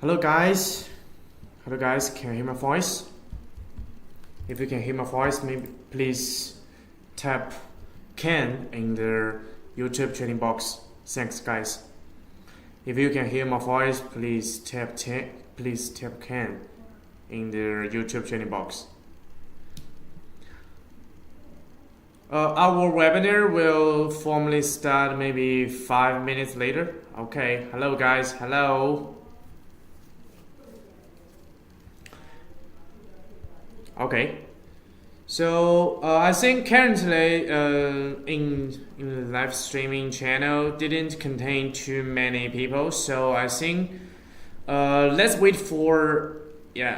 Hello guys. Hello guys, can you hear my voice? If you can hear my voice, maybe please tap can in the YouTube chatting box. Thanks guys. If you can hear my voice, please tap can in the YouTube chatting box. Our webinar will formally start maybe 5 minutes later. Okay, hello guys, hello. Okay, so I think currently in the live streaming channel didn't contain too many people, so I think let's wait for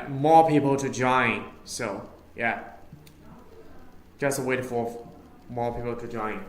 more people to join. So just wait for more people to join.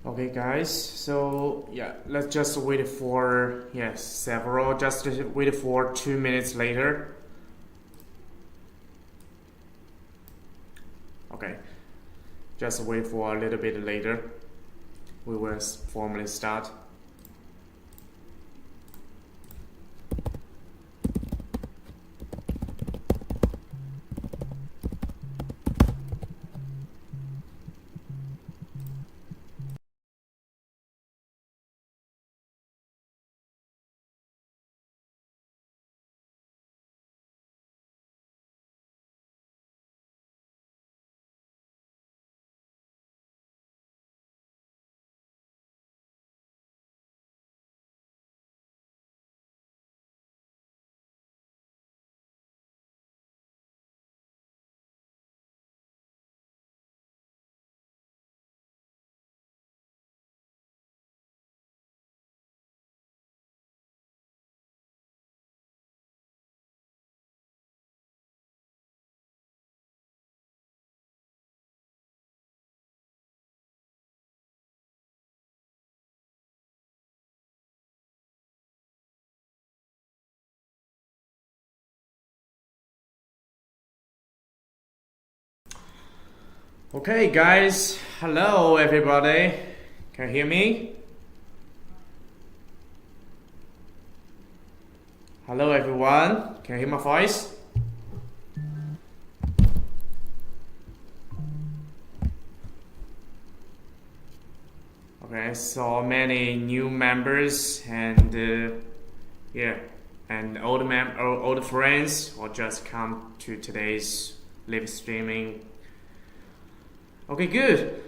Okay guys, so let's just wait for several, just wait for 2 minutes later. Okay, just wait for a little bit later. We will formally start. Okay guys, hello everybody. Can you hear me? Hello everyone, can you hear my voice? Okay, so many new members and and old friends or just come to today's live streaming. Okay, good.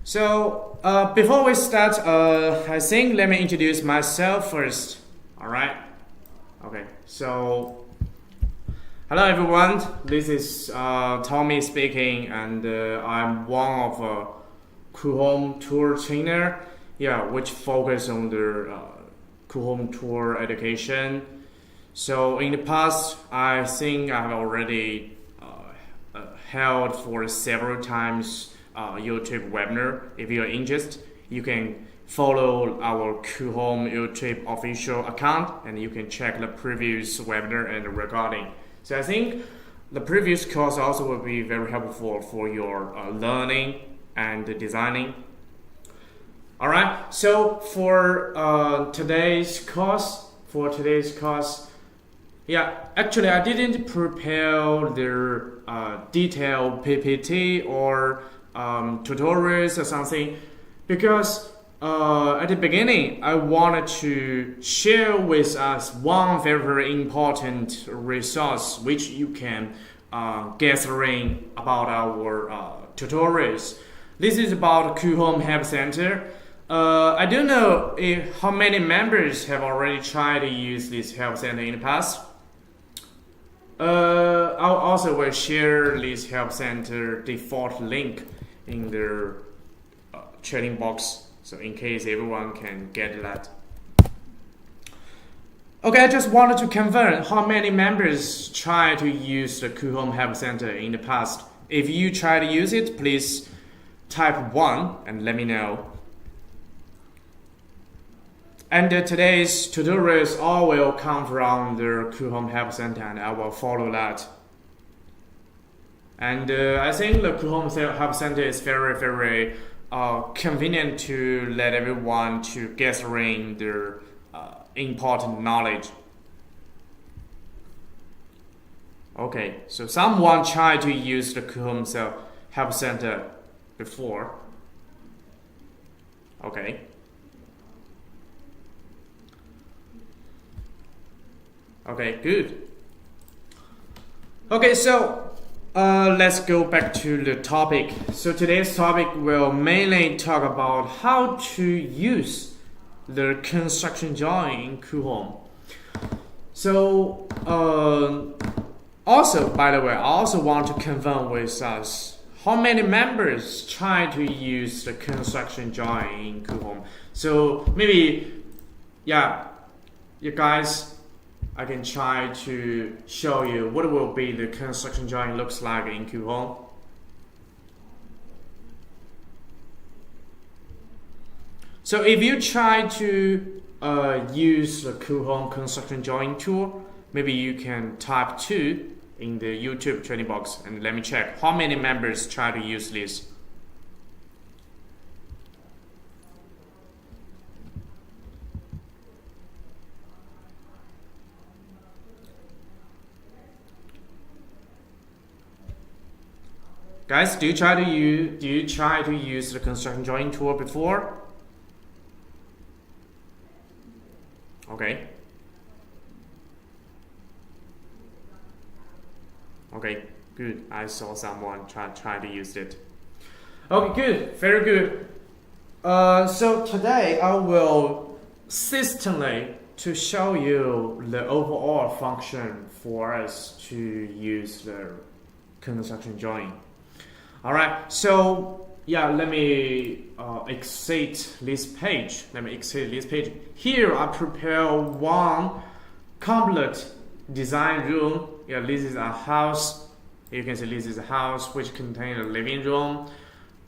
So before we start, I think let me introduce myself first. All right. Okay. So hello everyone. This is Tommy speaking, and I'm one of Coohom tour trainer. Which focus on the Coohom tour education. So in the past, I think I have already held for several times YouTube webinar. If you are interested, you can follow our Coohom YouTube official account and you can check the previous webinar and recording. So I think the previous course also will be very helpful for your learning and designing. Alright, so for today's course, actually I didn't prepare the detailed PPT or tutorials or something because at the beginning I wanted to share with us one very, very important resource which you can gathering about our tutorials. This is about Coohom Help Center. I don't know how many members have already tried to use this help center in the past. I'll also will share this help center default link in the chatting box, so in case everyone can get that. Okay, I just wanted to confirm how many members try to use the Coohom Help Center in the past. If you try to use it, please type 1 and let me know. And today's tutorials all will come from the Coohom Help Center and I will follow that. And I think the Coohom Help Center is very, very convenient to let everyone to gathering their important knowledge. Okay, so someone tried to use the Coohom Help Center before. Okay. Okay, good. Okay, so let's go back to the topic. So today's topic will mainly talk about how to use the construction drawing in Coohom. So also, by the way, I also want to confirm with us how many members try to use the construction drawing in Coohom. So maybe, you guys, I can try to show you what will be the construction drawing looks like in Coohom. So if you try to use the Coohom construction drawing tool, maybe you can type 2 in the YouTube training box and let me check how many members try to use this. Guys, do you try to use the construction drawing tool before? Okay. Okay, good. I saw someone try to use it. Okay, good. Very good. So today I will systemly to show you the overall function for us to use the construction drawing. All right, so let me exit this page. Here I prepare one complete design room. This is a house. You can see this is a house which contains a living room,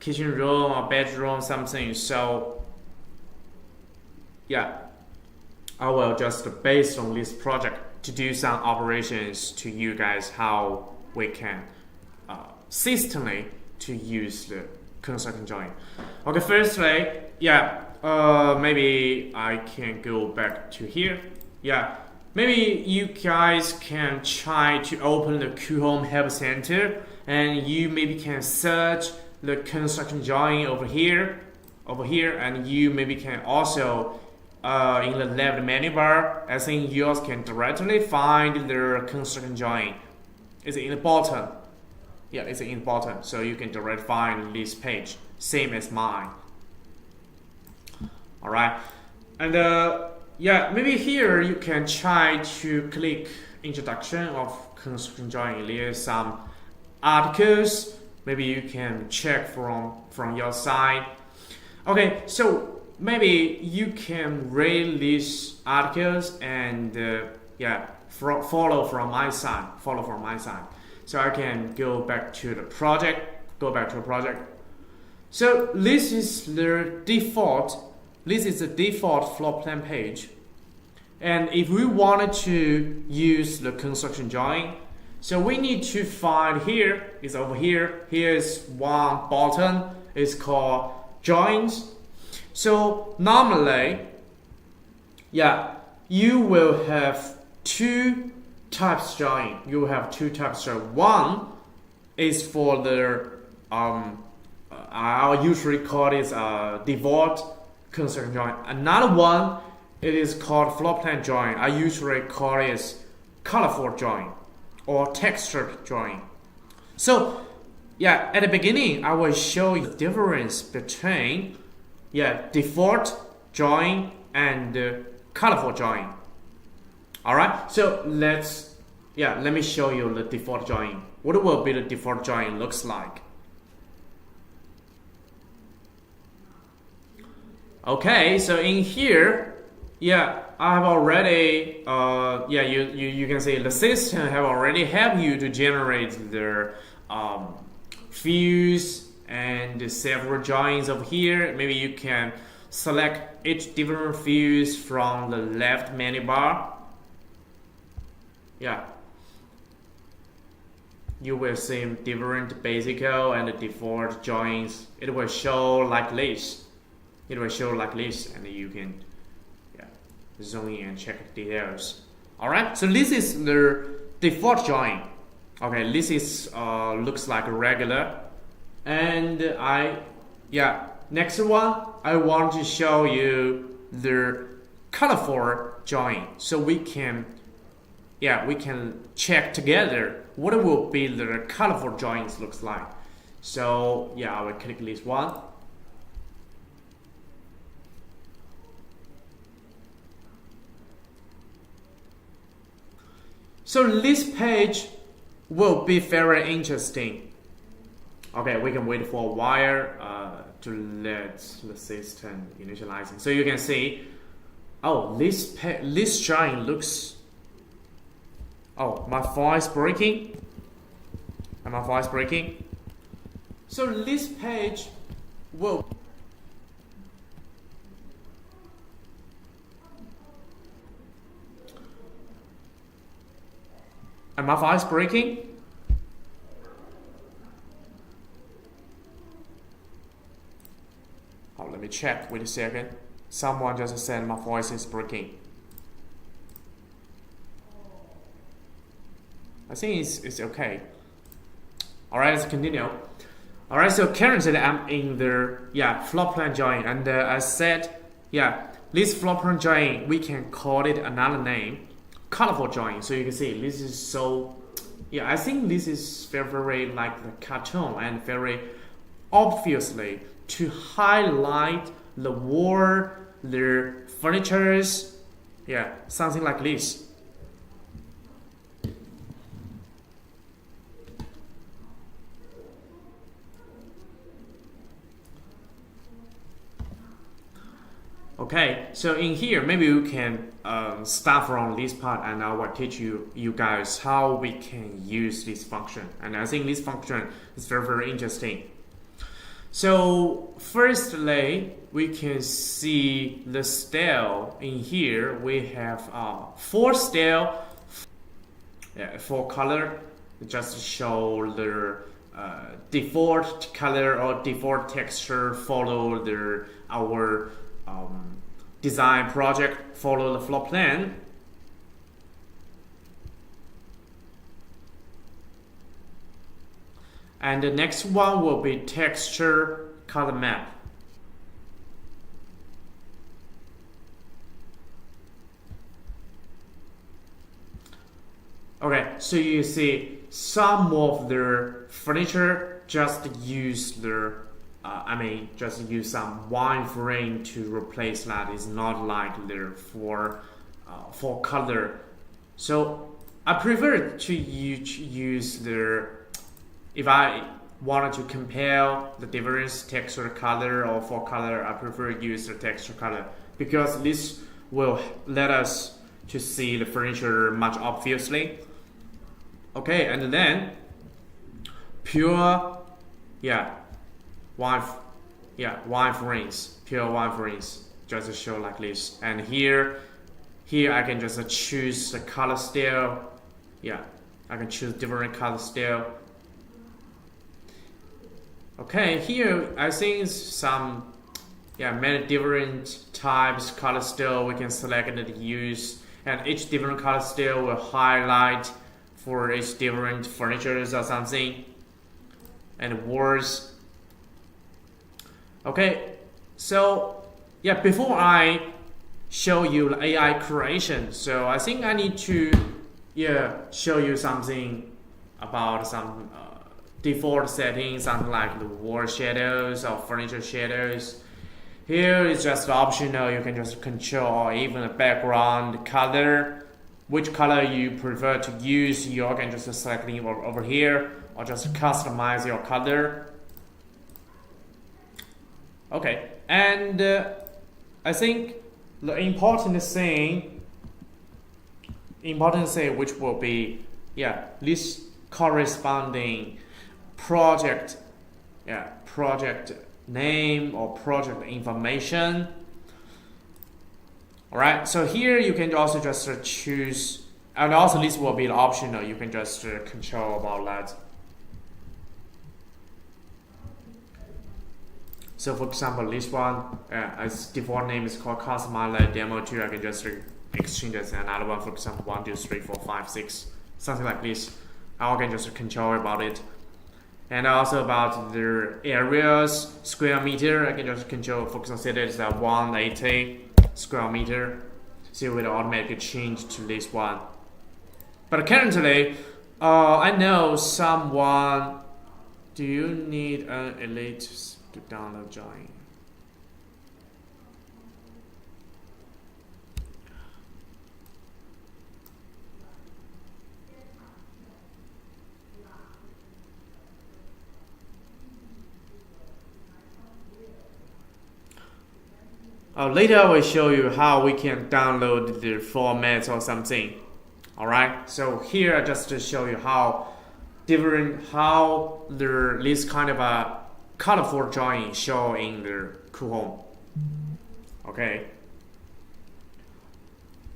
kitchen room, or bedroom, something. So I will just based on this project to do some operations to you guys how we can systemly to use the construction join. Okay, firstly, maybe I can go back to here. Maybe you guys can try to open the Coohom Help Center, and you maybe can search the construction join over here, and you maybe can also in the left menu bar, I think yours can directly find the construction join. It's in the bottom. Yeah, it's in the bottom, so you can directly find this page, same as mine. All right, and maybe here you can try to click introduction of construction join. There's some articles. Maybe you can check from your side. Okay, so maybe you can read these articles and follow from my side. So I can go back to the project. So this is the default. This is the default floor plan page. And if we wanted to use the construction join, so we need to find here, it's over here. Here's one button, it's called joins. So normally, you will have two types join. You have two types join. One is for the I usually call it default construction join. Another one, it is called floor plan join. I usually call it colorful join or textured join. So at the beginning, I will show you the difference between default join and colorful join. All right, so let me show you the default join. What will be the default join looks like? Okay, so in here, I have already, you can see the system have already helped you to generate the views and several joins over here. Maybe you can select each different views from the left menu bar. You will see different basic and default joins. It will show like this. And you can zoom in and check the details. Alright, so this is the default join. Okay, this is looks like regular. And next one, I want to show you the colorful join. So we can check together what will be the colorful joins looks like. So I will click this one. So this page will be very interesting. Okay, we can wait for a while to let the system initializing. So you can see, this join looks. My file is breaking. So this page will. And my file is breaking. Let me check. Wait a second. Someone just said my voice is breaking. I think it's okay. Alright, let's continue. Alright, so currently I'm in the floor plan join, and I said this floor plan join we can call it another name, colorful join. So you can see this is so I think this is very like the cartoon and very obviously to highlight the wall, the furnitures, something like this. Okay, so in here, maybe you can start from this part, and I will teach you guys how we can use this function. And I think this function is very interesting. So firstly, we can see the style in here. We have 4 style, for color, just show the default color or default texture follow our design project, follow the floor plan. And the next one will be texture color map. Okay, so you see some of the furniture just use just use some wireframe to replace that. It's not like they're for color. So I prefer to use if I wanted to compare the difference texture color or for color, I prefer to use the texture color because this will let us to see the furniture much obviously. Okay, and then pure wireframes, pure wireframes just show like this. And here I can just choose the color style. I can choose different color style. Okay, here I think some many different types color style we can select and use, and each different color style will highlight for each different furnitures or something and words. Okay, so before I show you the AI creation, so I think I need to show you something about some default settings, something like the wall shadows or furniture shadows. Here is just optional, you can just control, or even the background color. Which color you prefer to use, you can just select it over here, or just customize your color. Okay, and I think the important thing which will be this corresponding project name or project information. Alright, so here you can also just choose, and also this will be optional, you can just control about that. So for example, this one, its default name is called Customize Demo 2. I can just exchange it and another one, for example, 1, 2, 3, 4, 5, 6, something like this. I can just control about it. And also about the areas, square meter, I can just control, for example, set it as 180 square meter, so it will automatically change to this one. But currently, I know someone. Do you need an Elite to download Join? Later I will show you how we can download the formats or something. Alright, so here I just to show you how this kind of a colorful drawing show in the Coohom. Okay.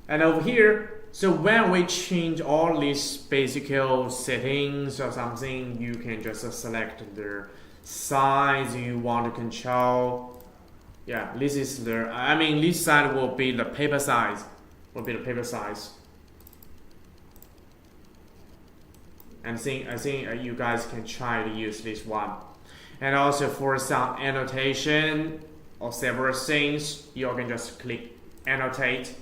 And over here, so when we change all these basic settings or something, you can just select the size you want to control. This is this side will be the paper size. And I think you guys can try to use this one. And also for some annotation or several things, you can just click annotate.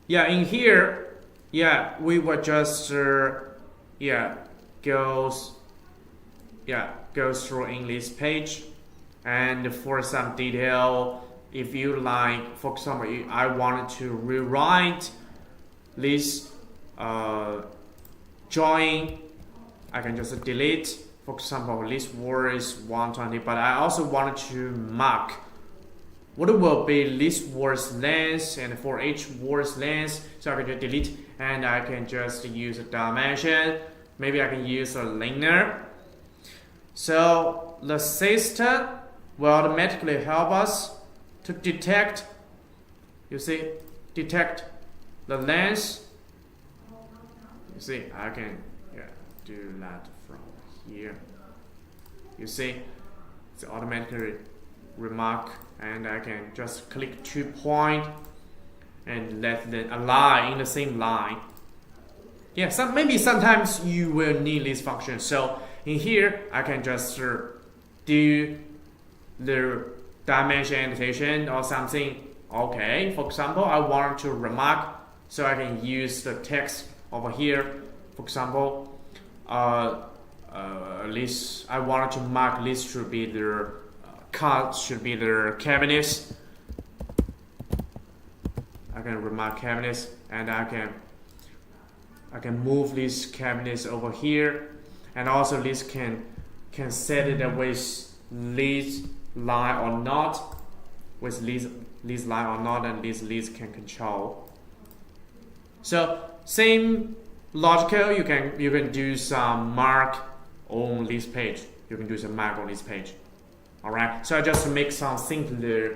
In here, we will just go through in this page. And for some detail, if you like, for example, I wanted to rewrite this drawing, I can just delete. For example, this word is 120, but I also wanted to mark what will be this word's length, and for each word's length, so I can just delete, and I can just use a dimension. Maybe I can use a linear. So the system will automatically help us to detect the length. You see, I can do that from here. You see, it's automatically remark, and I can just click 2 point and let them align in the same line. Yeah, maybe sometimes you will need this function. So in here, I can just do the dimension annotation or something. Okay, for example, I want to remark, so I can use the text over here. For example, list. I want to mark list should be the should be the cabinets. I can remark cabinets, and I can move these cabinets over here, and also this can set it with this line or not, with this line or not, and this list can control. So same logical, you can do some mark on this page. You can do some mark on this page. All right. So I just make some simpler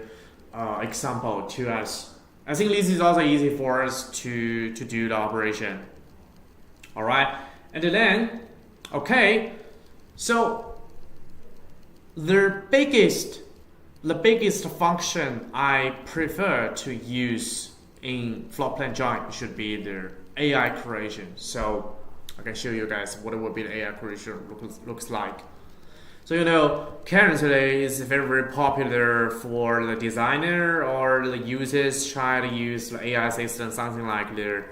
example to us. I think this is also easy for us to do the operation. All right. And then, okay. So the biggest function I prefer to use in floor plan drawing should be the AI creation. So I can show you guys what it would be the AI creation looks like. So currently it's very popular for the designer or the users try to use the AI system, something like the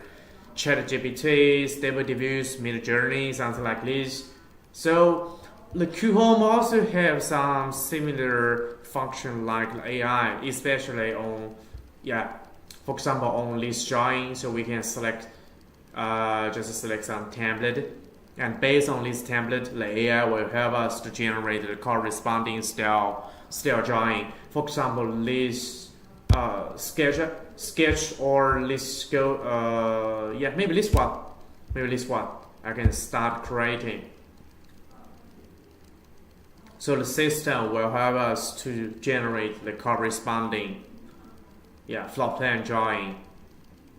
ChatGPT, Stable Diffuse, Midjourney, something like this. So the Coohom also have some similar function like the AI, especially on, for example, on list drawing. So we can select, just select some template, and based on this template, the AI will help us to generate the corresponding style drawing. For example, this sketch or this go, maybe this one. I can start creating. So the system will help us to generate the corresponding floor plan drawing.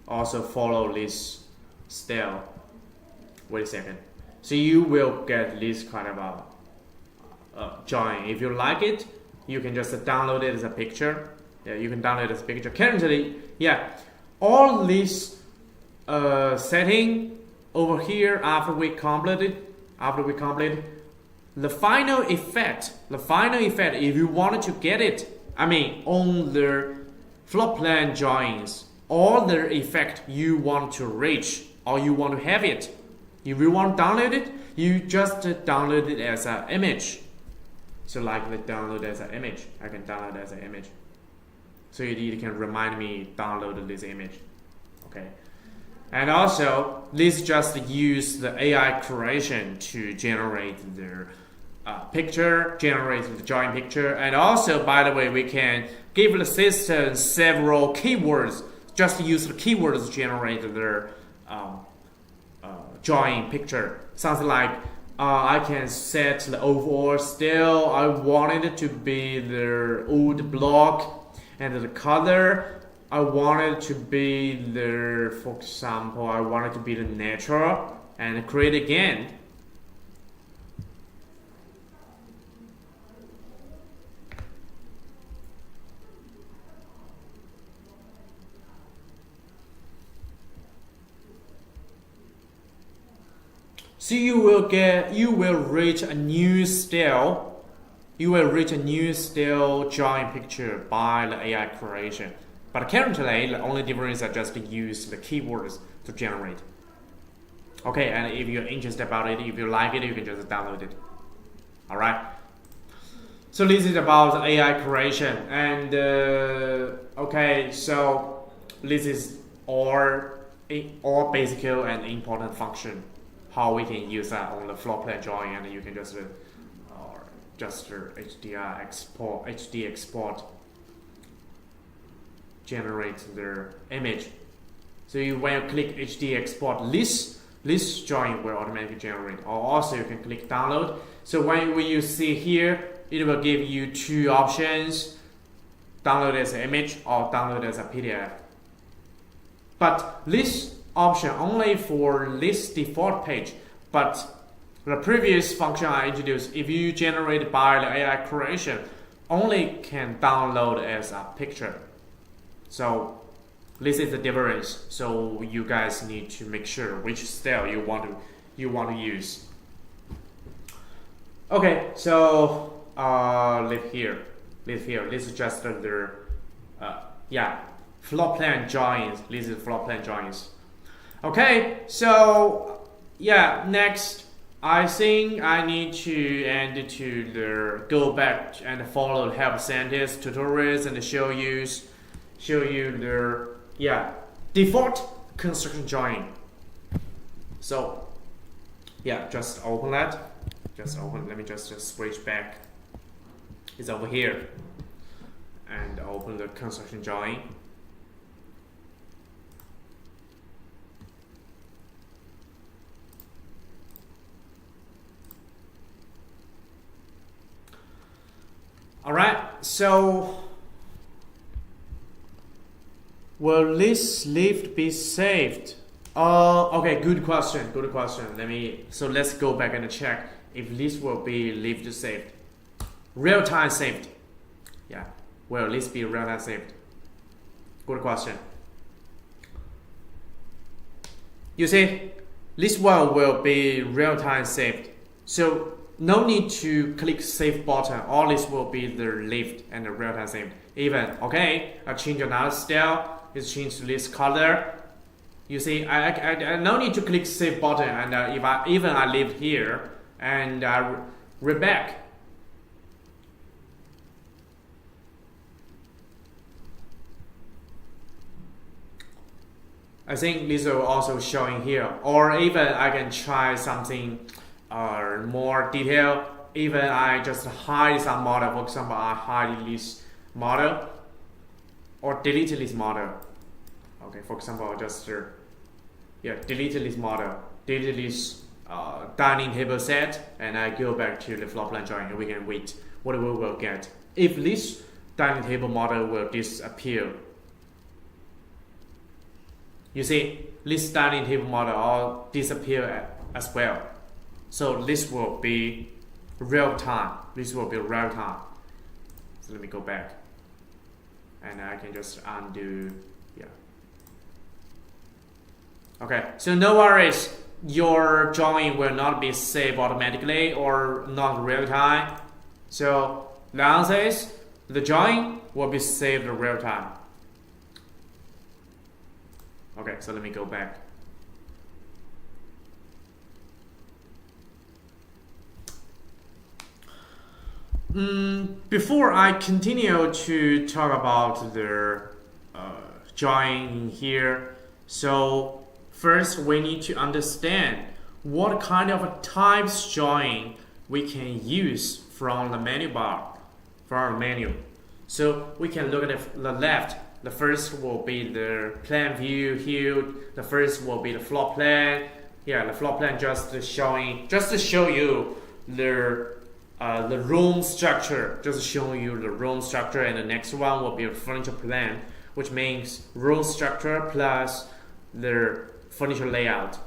Also follow this style. Wait a second. So you will get this kind of drawing. If you like it, you can just download it as a picture. Yeah, you can download it as a picture. Currently, all this setting over here after we complete the final effect, if you wanted to get it, on the floor plan drawings, all the effect you want to reach or you want to have it, if you want to download it, you just download it as an image. So like the download as an image, I can download as an image. So it can remind me download this image. Okay. And also, this just use the AI creation to generate the picture, generate the drawing picture. And also, by the way, we can give the system several keywords. Just use the keywords to generate the drawing picture. Something like I can set the overall style. I want it to be the wood block, and the color I want it to be the, for example, I want it to be the natural, and create again. So you will reach a new style. You will reach a new style drawing picture by the AI creation. But currently, the only difference is just use the keywords to generate. Okay, and if you're interested about it, if you like it, you can just download it. All right. So this is about AI creation, and okay, so this is all basic and important function. How we can use that on the floor plan drawing, and you can just HD export, generate the image. So when you click HD export, this drawing will automatically generate. Or also you can click download. So when you see here, it will give you two options: download as an image or download as a PDF. But this option only for this default page, but The previous function I introduced, if you generate by the AI creation, only can download as a picture. So this is the difference. So you guys need to make sure which style you want to use. Okay, so leave here. This is just the floor plan drawings. This is floor plan drawings. Okay, so next I think I need to go back and follow the help scientist tutorials and show you the default construction drawing. So just open that. Let me just switch back. It's over here, and open the construction drawing. All right, so will this lift be saved? Okay, good question. Let's go back and check if this will be lift saved. Real-time saved. Yeah, will this be real-time saved? Good question. You see, this one will be real-time saved. So no need to click save button. All this will be the lift and the real-time saved. Even, okay, I change another style. It's changed to this color. You see, I no need to click save button. And if I leave here and read back, I think this will also showing here. Or even I can try something more detail. Even I just hide some model. For example, I hide this model or delete this model. Okay, for example, I'll just delete this model, delete this dining table set, and I go back to the floor plan drawing, and we can wait what we will get. If this dining table model will disappear, you see, this dining table model all disappear as well. So this will be real time. So let me go back, and I can just undo. Okay, so no worries. Your drawing will not be saved automatically or not real time. So the answer is the drawing will be saved in real time. Okay, so let me go back. Before I continue to talk about the drawing here, so first we need to understand what kind of types drawing we can use from the menu bar, from our menu. So we can look at the left. The first will be the plan view here. The first will be the floor plan. The floor plan just to show you the room structure. And the next one will be a furniture plan, which means room structure plus the furniture layout.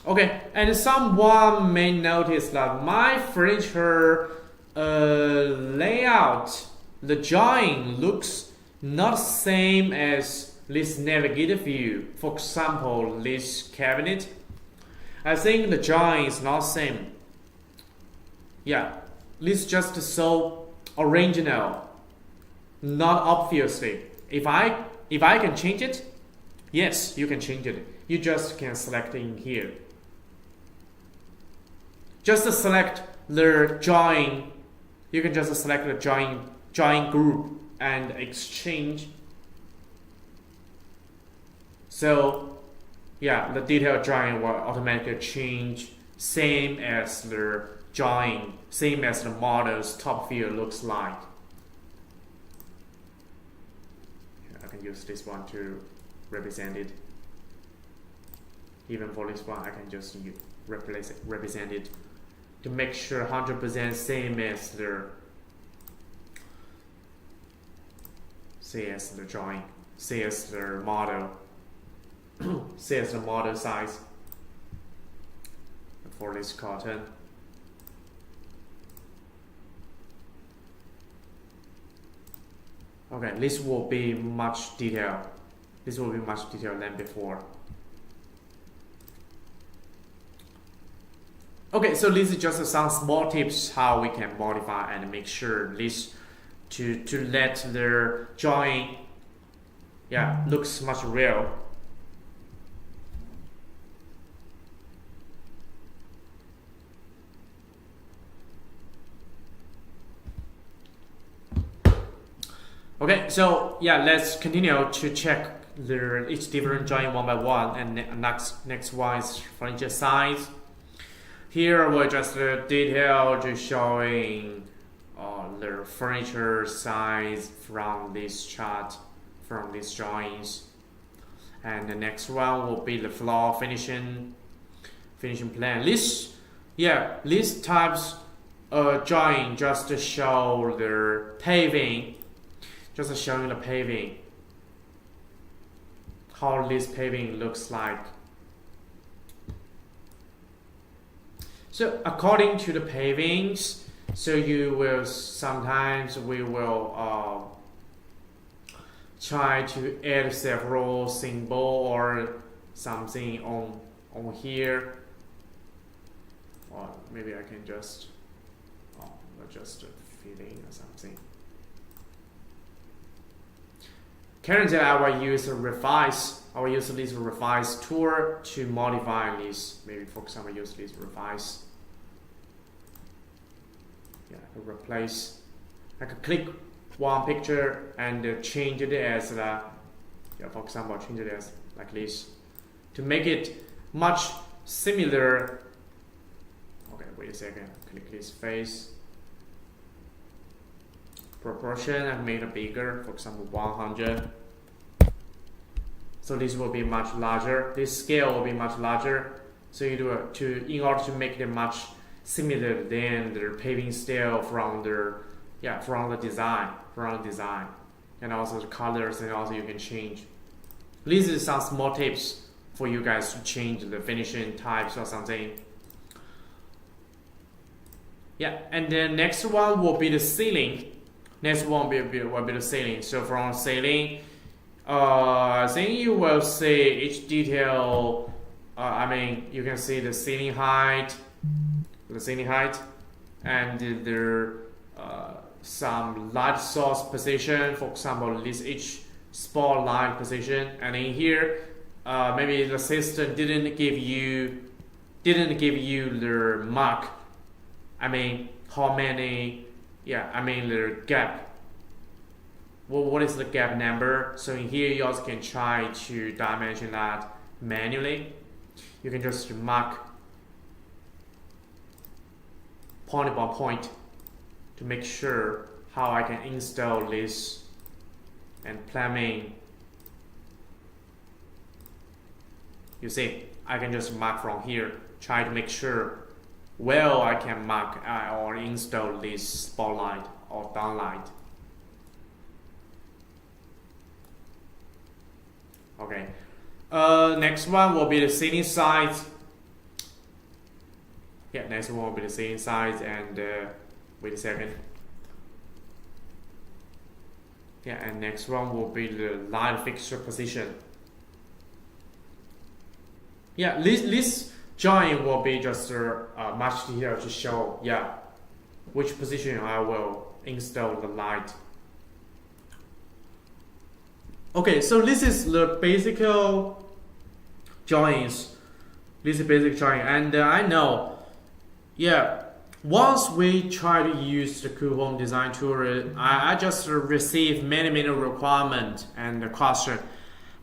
Okay, and someone may notice that my furniture layout, the drawing looks not the same as this navigator view. For example, this cabinet, I think the drawing is not the same. This just so original, not obviously. If I can change it, yes, you can change it. You just can select in here. Just select the drawing. You can just select the drawing group and exchange. So the detailed drawing will automatically change, same as the drawing, same as the model's top view looks like. I can use this one to represent it. Even for this one, I can just represent it to make sure 100% same as the drawing, say as the model, say as the model size. for this curtain. Okay, this will be much detailed. This will be much detailed than before. Okay, so this is just some small tips how we can modify and make sure this to let the drawing looks much real. Okay, so let's continue to check each different drawing one by one, and next one is furniture size. Here we're just detail to showing the furniture size from this chart, from these drawings. And the next one will be the floor finishing plan. This types drawing just to show the paving, just showing the paving, how this paving looks like. So according to the pavings, so you will sometimes we will try to add several symbol or something on here, or maybe I can just fill in or something. Currently, I will use this revise tool to modify this. Maybe for example, use this revise. Replace. I can click one picture and change it as for example, change it as like this to make it much similar. Okay, wait a second. Click this face. Proportion and make it bigger. For example, 100. So this will be much larger. This scale will be much larger. So you do it in order to make it much similar than the paving style from the design, and also the colors, and also you can change. These are some small tips for you guys to change the finishing types or something. And then next one will be the ceiling. Next one will be the ceiling. So from ceiling, I think you will see each detail. You can see the ceiling height, and there some light source position. For example, this each spotlight position, and in here, maybe the system didn't give you the mark. How many? The gap. What is the gap number? So in here, you also can try to dimension that manually. You can just mark point by point to make sure how I can install this and plumbing. You see, I can just mark from here, try to make sure I can mark or install this spotlight or downlight. Okay. Next one will be the ceiling size. Next one will be the ceiling size, and wait a second. And next one will be the light fixture position. This drawing will be just much detail to show which position I will install the light. Okay, so this is the basic drawings. This is basic drawing, and I know. Once we try to use the Coohom design tool, I just receive many requirements and question.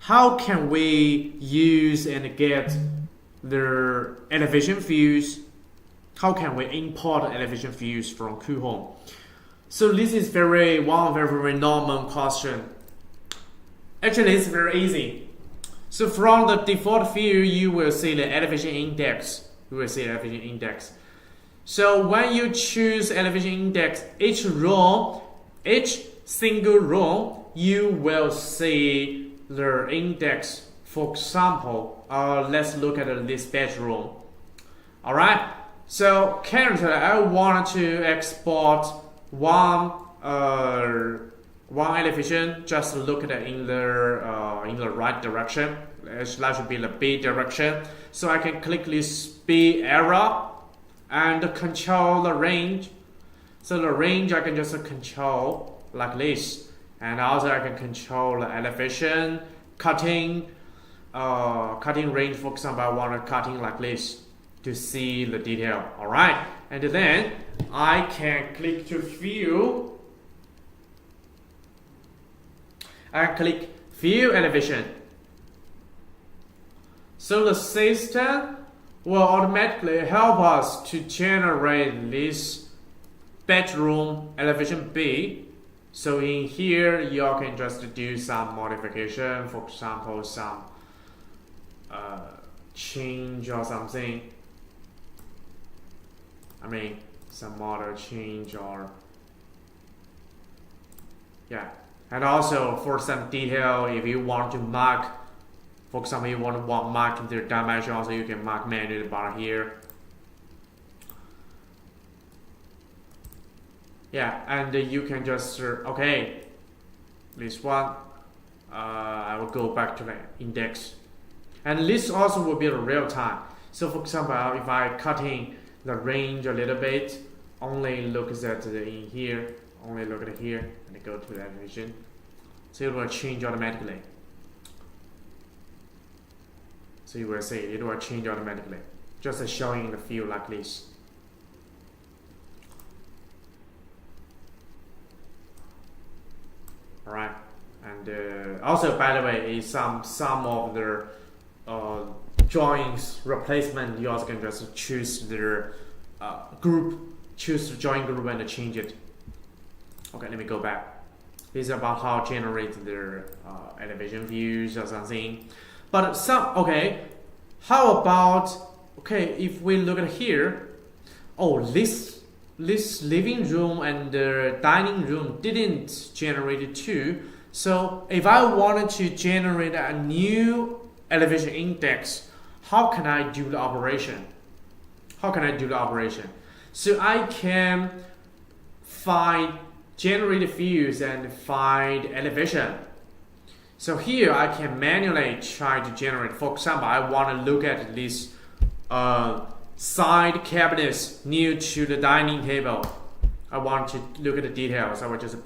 How can we use and get the elevation views? How can we import elevation views from Coohom? So this is one very normal question. Actually, it's very easy. So from the default view, you will see the elevation index. So when you choose elevation index, each single row, you will see the index. For example, let's look at this bedroom. Alright, so currently I want to export one elevation. Just look at it in the right direction. That should be the B direction. So I can click this B arrow and control the range. So the range I can just control like this, and also I can control the elevation, cutting range. For example, I want to cutting like this to see the detail. Alright, and then I can click to view. I click view elevation. So the system will automatically help us to generate this bedroom elevation B. So in here you can just do some modification, for example some change or something. I mean some model change, or yeah. And also for some detail, if you want to mark, for example, you want to mark the dimension, also you can mark manually bar here. Yeah, and you can just okay, this one I will go back to the index, and this also will be the real time. So for example, if I cutting the range a little bit, only look at in here, only look at here, and go to the animation, so it will change automatically. So you will see it will change automatically, just showing the view like this. Alright, and also by the way, is some of the drawings replacement. You also can just choose the group, choose the drawing group and change it. Okay, let me go back. This is about how to generate the elevation views or something. But how about, if we look at here, this living room and the dining room didn't generate it too. So if I wanted to generate a new elevation index, how can I do the operation? So I can find generate views and find elevation. So here I can manually try to generate. For example, I want to look at this side cabinets near to the dining table. I want to look at the details. I will just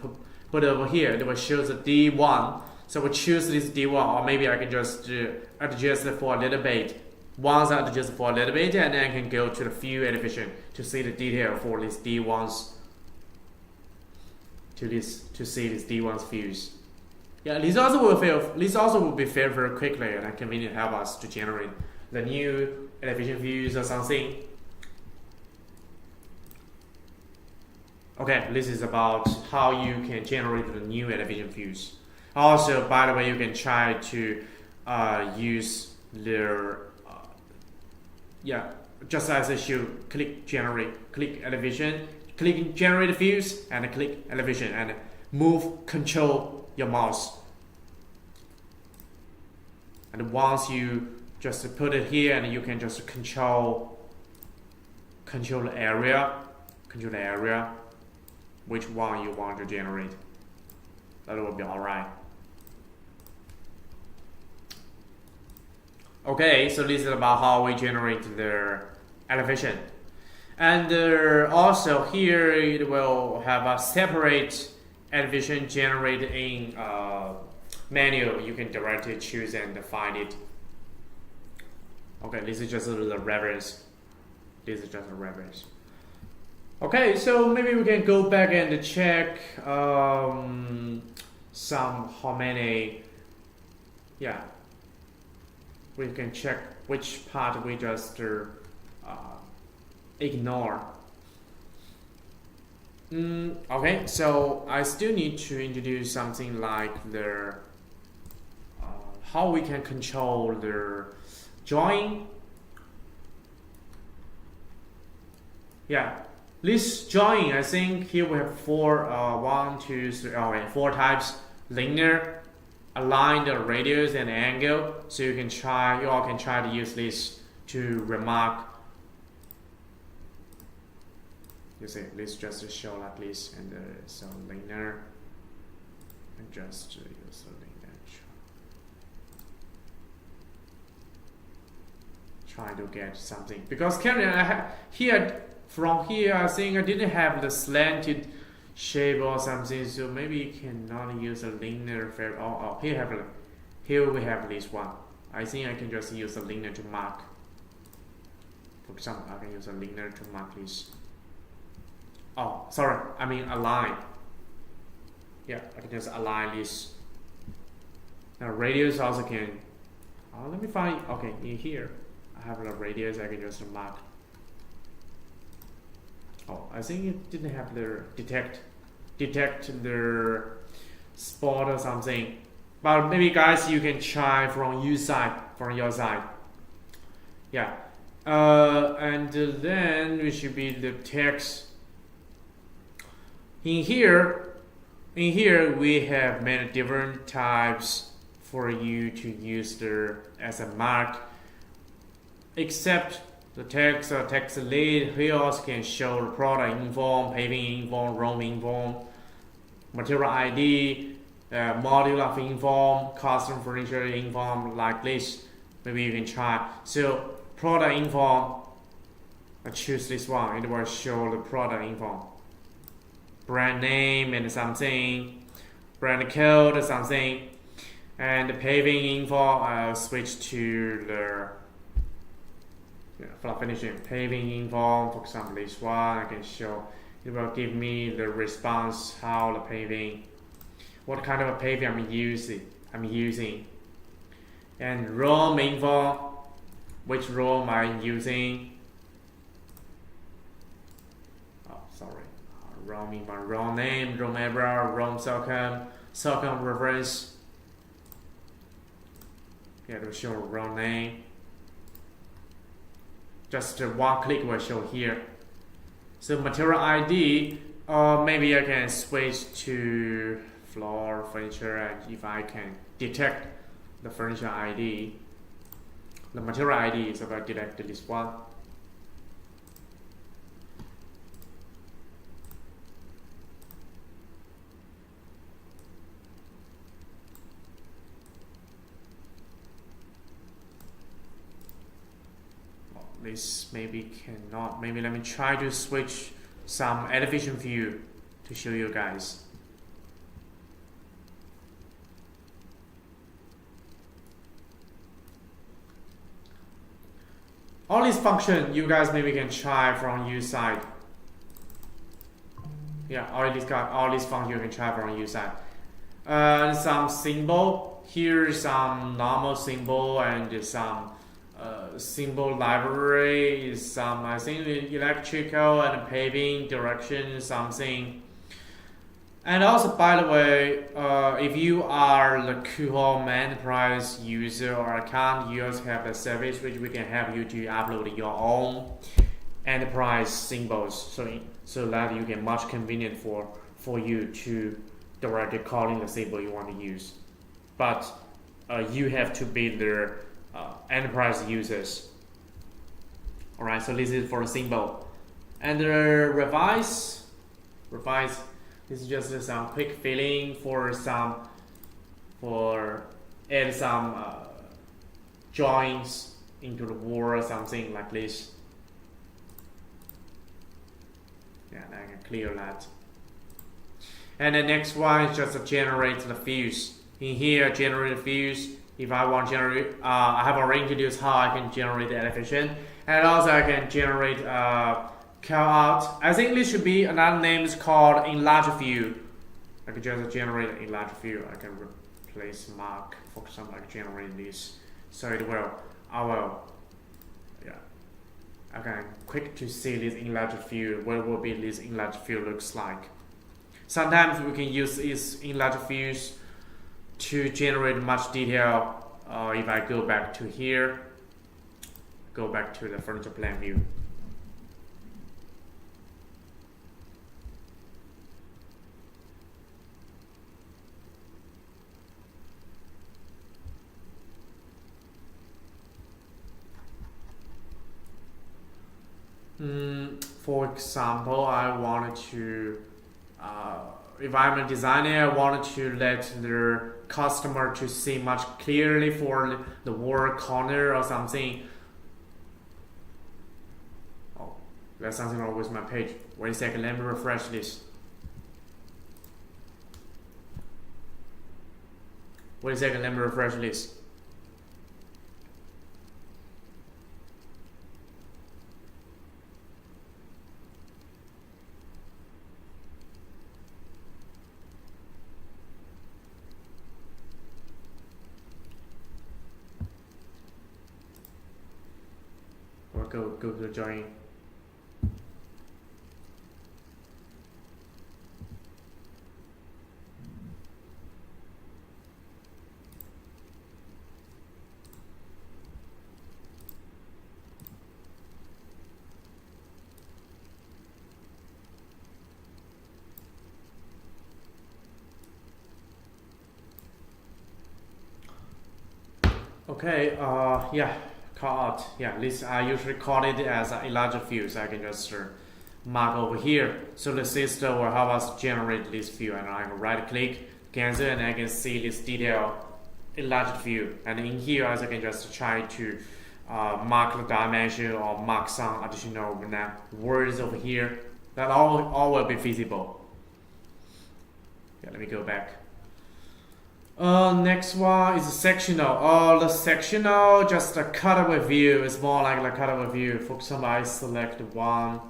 put it over here. It will show the D1. So we choose this D1, or maybe I can just adjust it for a little bit. Once I adjust for a little bit, and then I can go to the view elevation to see the detail for these D1s. To see these D1's views. Yeah, this also will be fair very quickly and convenient help us to generate the new elevation views or something. Okay, this is about how you can generate the new elevation views. Also, by the way, you can try to use their just as I should click generate, click elevation, click generate views, and click elevation, and control your mouse. And once you just put it here, and you can just control the area, which one you want to generate. That will be alright. Okay, so this is about how we generate the elevation. And also here it will have a separate elevation generated in menu. You can directly choose and find it. Okay, this is just the reference. Okay, so maybe we can go back and check how many. Yeah, we can check which part we just ignore. Okay, so I still need to introduce something like the how we can control the drawing. Yeah, this drawing, I think here we have four types: linear, align the radius and angle. So you all can try to use this to remark You see, let's just show like this, and so linear, and just use a linear. Try to get something, because currently I have here, from here I think I didn't have the slanted shape or something, so maybe you cannot use a linear fair. Oh, here we have this one. I think I can just use a linear to mark. For example, I can use a linear to mark this. Oh, sorry, I mean align. Yeah, I can just align this. Now radius also can. Let me find. Okay, in here I have the radius. I can just mark. Oh, I think it didn't have the detect the spot or something. But maybe guys, you can try from your side. Yeah. And then it should be the text. In here we have many different types for you to use there as a mark. Except the text or text lead, here also can show the product info, paving info, roam info, material ID, module of info, custom furniture info, like this. Maybe you can try. So product info, I choose this one. It will show the product info, brand name and something, brand code or something, and the paving info. I'll switch to the for finishing paving info. For example, this one I can show. It will give me the response how the paving, what kind of a paving I'm using, and roam info, which roam I'm using. Oh, sorry. Roam info, roam name, roam area, roam Coohom reference. Yeah, to show roam name. Just one click will show here. So material ID, maybe I can switch to floor furniture, and if I can detect the furniture ID, the material ID is about detect this one. This maybe cannot. Maybe let me try to switch some elevation view to show you guys. All these functions you guys maybe can try from your side. Yeah, all these functions you can try from your side. Some symbol here, some normal symbol, and some symbol library, some I think electrical and paving direction something. And also, by the way, if you are the Coohom enterprise user or account, you also have a service which we can help you to upload your own enterprise symbols, so that you can much convenient for you to directly calling the symbol you want to use. But you have to be the enterprise users. Alright, so this is for the symbol. And revise, this is just some quick filling for add some joins into the wall or something like this. Yeah, I can clear that. And the next one is just to generate the views. In here, generate views. If I want to generate, I have already introduced how I can generate the elevation, and also I can generate call out. I think this should be another name is called enlarge view. I can just generate enlarge view. I can replace mark. For example, I can generate this, so it will. I can quick to see this enlarge view. What will be this enlarge view looks like. Sometimes we can use these enlarge views to generate much detail. If I go back to here, go back to the furniture plan view. For example, I wanted to, if I'm a designer, I wanted to let the customer to see much clearly for the word corner or something. Oh, there's something wrong with my page. Wait a second, let me refresh this. Wait a second, let me refresh this. Or go to join. Okay, yeah, call out. Yeah, this I usually call it as a larger view, so I can just mark over here. So the system will help us generate this view, and I can right click, cancel, and I can see this detail enlarged view. And in here, I can just try to mark the dimension or mark some additional words over here. That all will be visible. Yeah, let me go back. Next one is sectional. The sectional, just a cutaway view. It's more like a cutaway view. For example, I select one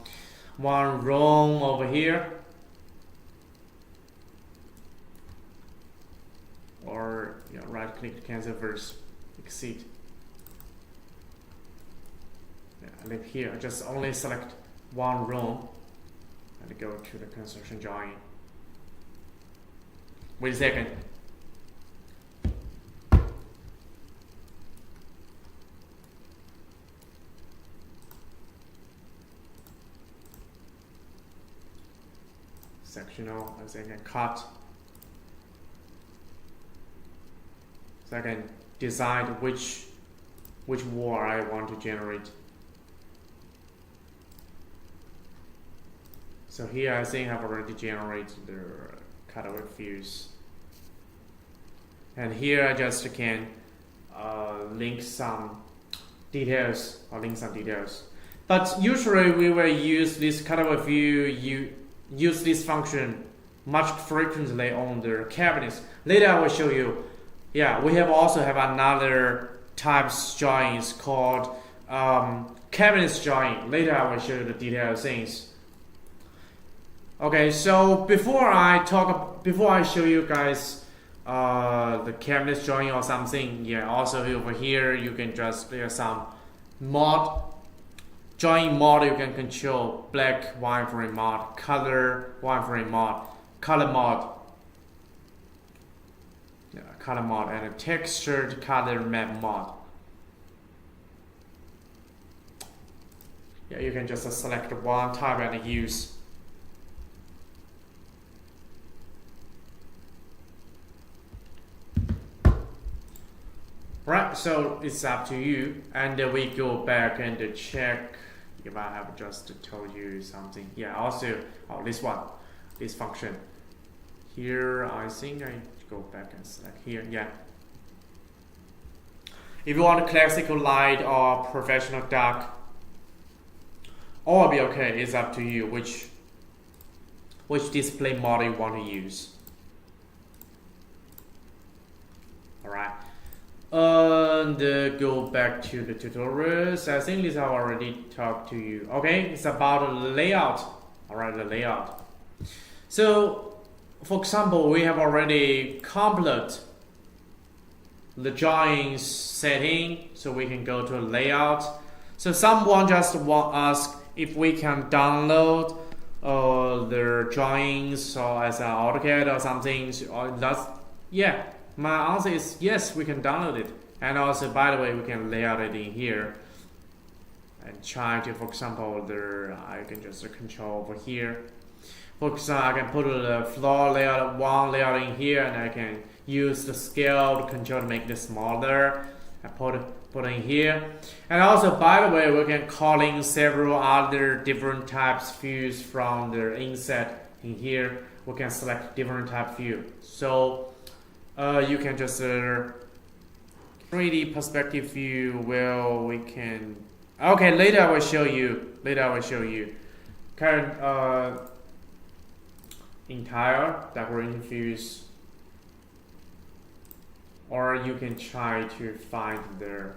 row over here, or right click to cancel first, exit. Yeah, I live here. I just only select one row and go to the construction drawing. Wait a second. Sectional, as I can cut. So I can decide which wall I want to generate. So here I think I've already generated the cutaway views. And here I just can link some details But usually we will use this cutaway view, use this function much frequently on the cabinets. Later I will show you. Yeah, we also have another types drawings called cabinets drawing. Later I will show you the detailed things. Okay, so before I show you guys the cabinets drawing or something, yeah, also over here you can just some drawing mode. You can control black wireframe mode, color wireframe mode, color mode, and a textured color map mode. Yeah, you can just select one type and use. Right, so it's up to you, and we go back and check if I have just told you something. Yeah, also this function. Here, I think I go back and select here. Yeah. If you want classical light or professional dark, all will be okay. It's up to you which display model you want to use. All right. And go back to the tutorials. I think this I already talked to you. Okay, it's about the layout. All right, the layout. So, for example, we have already completed the drawings setting, so we can go to layout. So someone just ask if we can download the drawings or as an AutoCAD or something. Yeah. My answer is yes, we can download it. And also, by the way, we can layout it in here and try to, for example, I can just control over here. For example, I can put the floor layout, one layout in here, and I can use the scale control to make this smaller. I put put in here. And also, by the way, we can call in several other different types views from the inset in here. We can select different type view. So you can just 3D perspective view. Well, we can. Okay, later I will show you. Current entire decoration views, or you can try to find the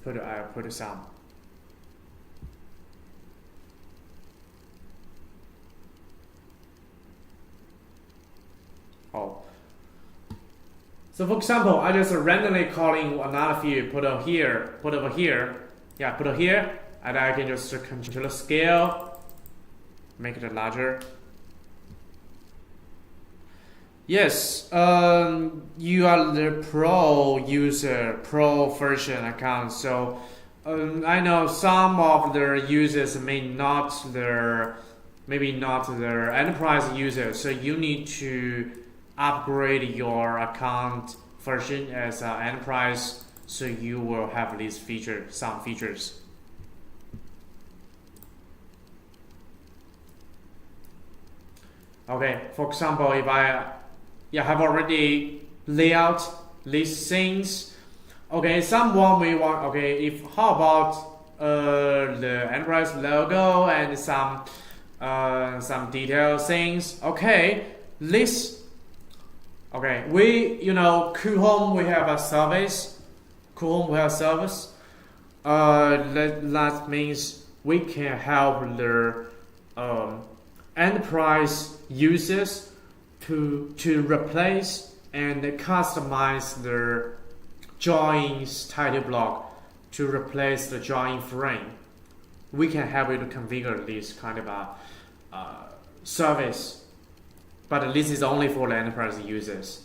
put some. Oh. So for example, I just randomly calling another view, put over here, and I can just control the scale, make it larger. Yes, you are the pro user, pro version account. So I know some of the users maybe not their enterprise users. So you need to upgrade your account version as an enterprise, so you will have these some features. Okay, for example, if I have already layout these things. Okay, someone may want. Okay, if how about the enterprise logo and some detail things. Okay, this. Okay, Coohom, we have a service. That means we can help the enterprise users to replace and customize their joins title block to replace the join frame. We can help you to configure this kind of a service. But this is only for the enterprise users.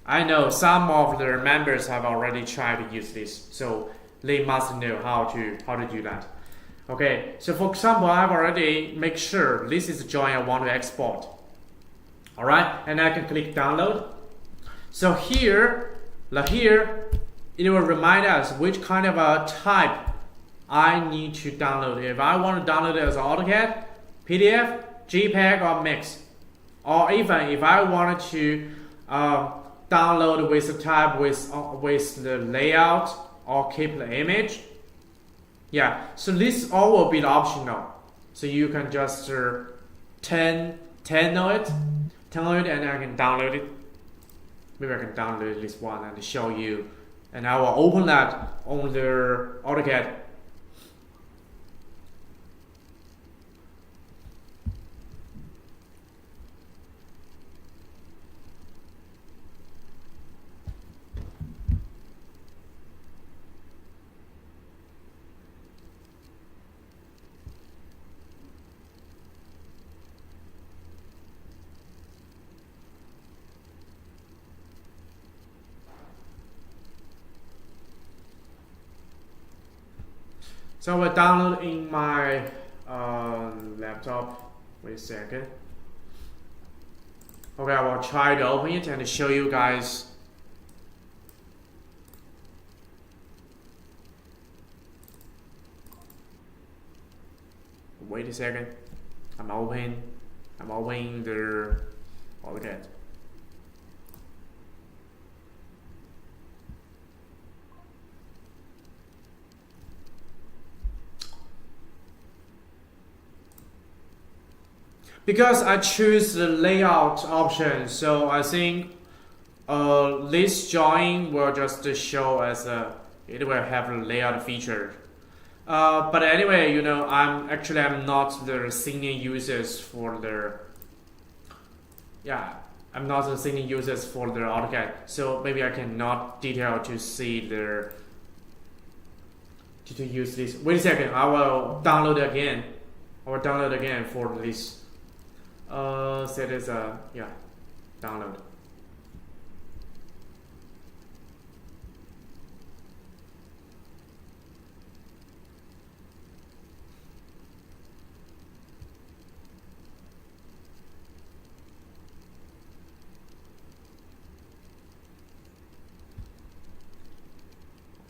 I know some of their members have already tried to use this, so they must know how to do that. Okay, so for example, I've already make sure this is the join I want to export. All right, and I can click download. So here it will remind us which kind of a type I need to download. If I want to download it as AutoCAD, PDF, JPEG, or mix. Or even if I wanted to download with the type with the layout or keep the image, so this all will be optional. So you can just turn it, and I can download it. Maybe I can download this one and show you, and I will open that on the AutoCAD. So I will download in my laptop. Wait a second. Okay, I will try to open it and show you guys. Wait a second. I'm opening the AutoCAD. Because I choose the layout option, so I think this join will just show as it will have a layout feature. But anyway, I'm not the senior users for their I'm not the senior users for their AutoCAD, so maybe I cannot detail to see their to use this. Wait a second, I will download again. For this. Set as a download.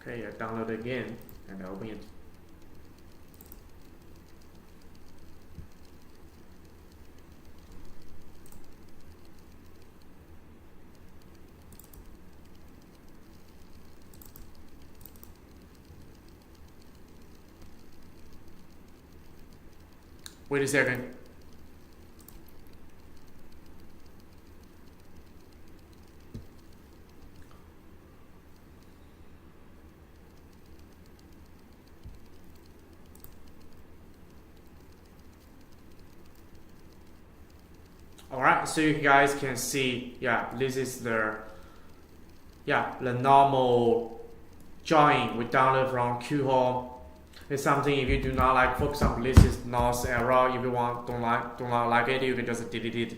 Okay, I download it again and open it. Wait a second. Alright, so you guys can see, this is the normal join we download from Coohom. It's something if you do not like, for example, this is not error. If you don't like it, you can just delete it.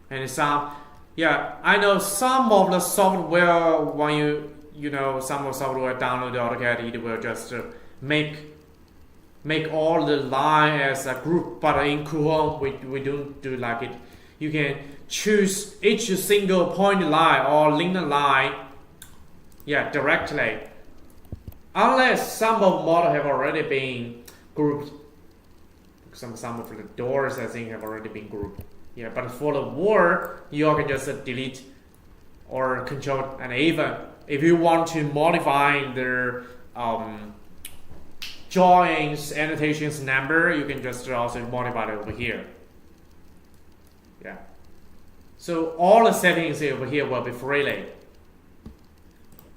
And some, I know some of the software when some of the software download the AutoCAD, it will just make all the line as a group, but in Coohom we don't do like it. You can choose each single point line or linear line directly, unless some of model have already been grouped. Some of the doors I think have already been grouped. But for the wall you can just delete or control, and even if you want to modify the joins annotations number, you can just also modify it over here. So all the settings over here will be freely.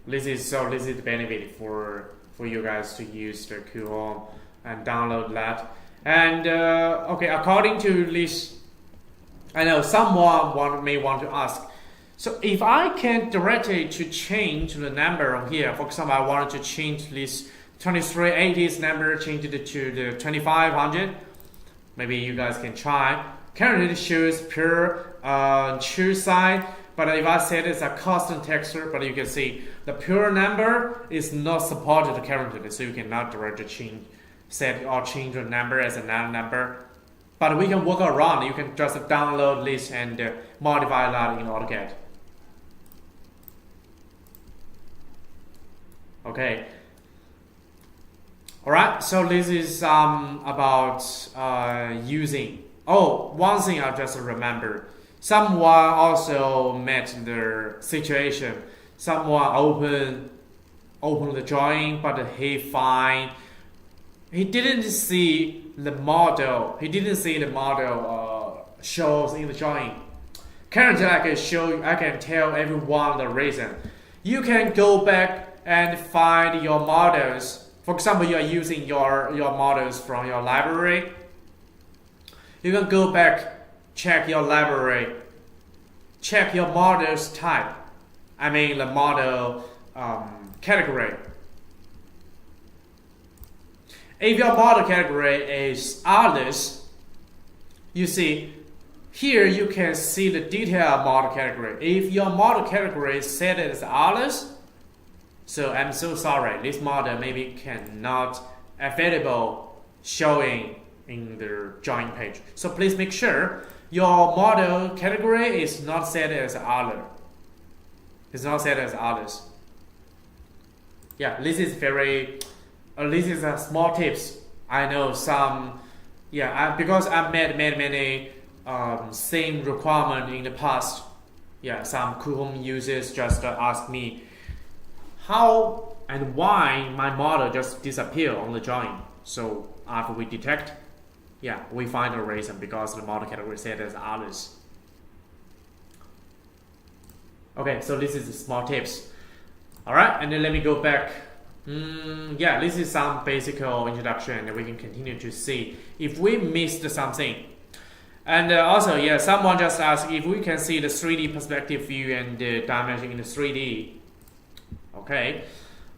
This is the benefit for you guys to use the Coohom and download that. And according to this, I know someone may want to ask, so if I can directly to change the number on here, for example, I wanted to change this 2380's number, change it to the 2500. Maybe you guys can try. Currently it shows pure true sign, but if I set it as a custom texture, but you can see the pure number is not supported currently, so you cannot directly change the number as another number. But we can work around. You can just download this and modify that in AutoCAD. Okay. Alright, so this is about using. Oh, one thing I just remember. Someone also met the situation. Someone opened the drawing, but he didn't see the model. He didn't see the model shows in the drawing. Currently, I can tell everyone the reason. You can go back and find your models. For example, you are using your models from your library. You can go back, check your library, check your model's type. I mean the model category. If your model category is others, you see here you can see the detailed model category. If your model category is set as others, so I'm so sorry, this model maybe cannot available showing in the drawing page. So please make sure your model category is not set as other. It's not set as others. This is this is a small tips. I know some. Because I made many same requirement in the past. Some Coohom users just ask me how and why my model just disappear on the drawing. So after we detect, we find a reason because the model category set as others. Okay, so this is the small tips. Alright, and then let me go back. This is some basic introduction, and we can continue to see if we missed something. And also, someone just asked if we can see the 3D perspective view and the dimension in the 3D. Okay,